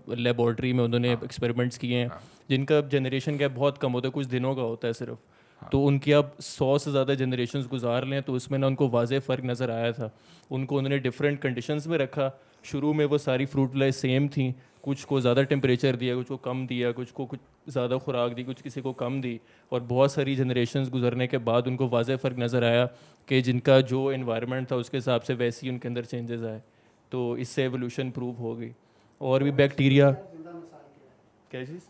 لیبارٹری میں انہوں نے ایکسپیریمنٹس کیے ہیں جن کا جنریشن گیپ بہت کم ہوتا ہے، کچھ دنوں کا ہوتا ہے صرف. تو ان کی آپ 100 سے زیادہ جنریشنز گزار لیں تو اس میں نا ان کو واضح فرق نظر آیا تھا. ان کو انہوں نے ڈفرینٹ کنڈیشنز میں رکھا. شروع میں وہ ساری فروٹ فلائز سیم تھیں، کچھ کو زیادہ ٹیمپریچر دیا، کچھ کو کم دیا، کچھ کو کچھ زیادہ خوراک دی، کچھ کسی کو کم دی، اور بہت ساری جنریشنز گزرنے کے بعد ان کو واضح فرق نظر آیا کہ جن کا جو انوائرمنٹ تھا اس کے حساب سے ویسی ان کے اندر چینجز آئے. تو اس سے ایولیوشن پروو ہو گئی. اور بھی بیکٹیریا کیا چیز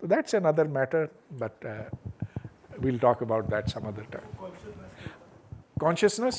So that's another matter, but we'll talk about that some other time. Consciousness?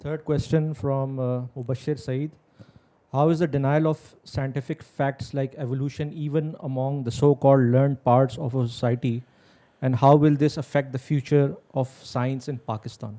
Third question from Mubashir Saeed. How is the denial of scientific facts like evolution even among the so-called learned parts of a society, and how will this affect the future of science in Pakistan?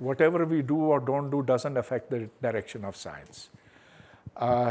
whatever we do or don't do doesn't affect the direction of science.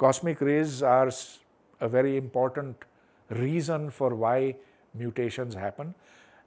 cosmic rays are a very important reason for why mutations happen.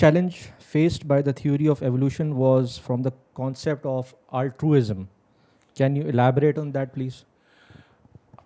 challenge faced by the theory of evolution was from the concept of altruism. Can you elaborate on that please?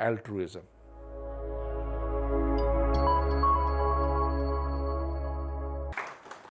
altruism.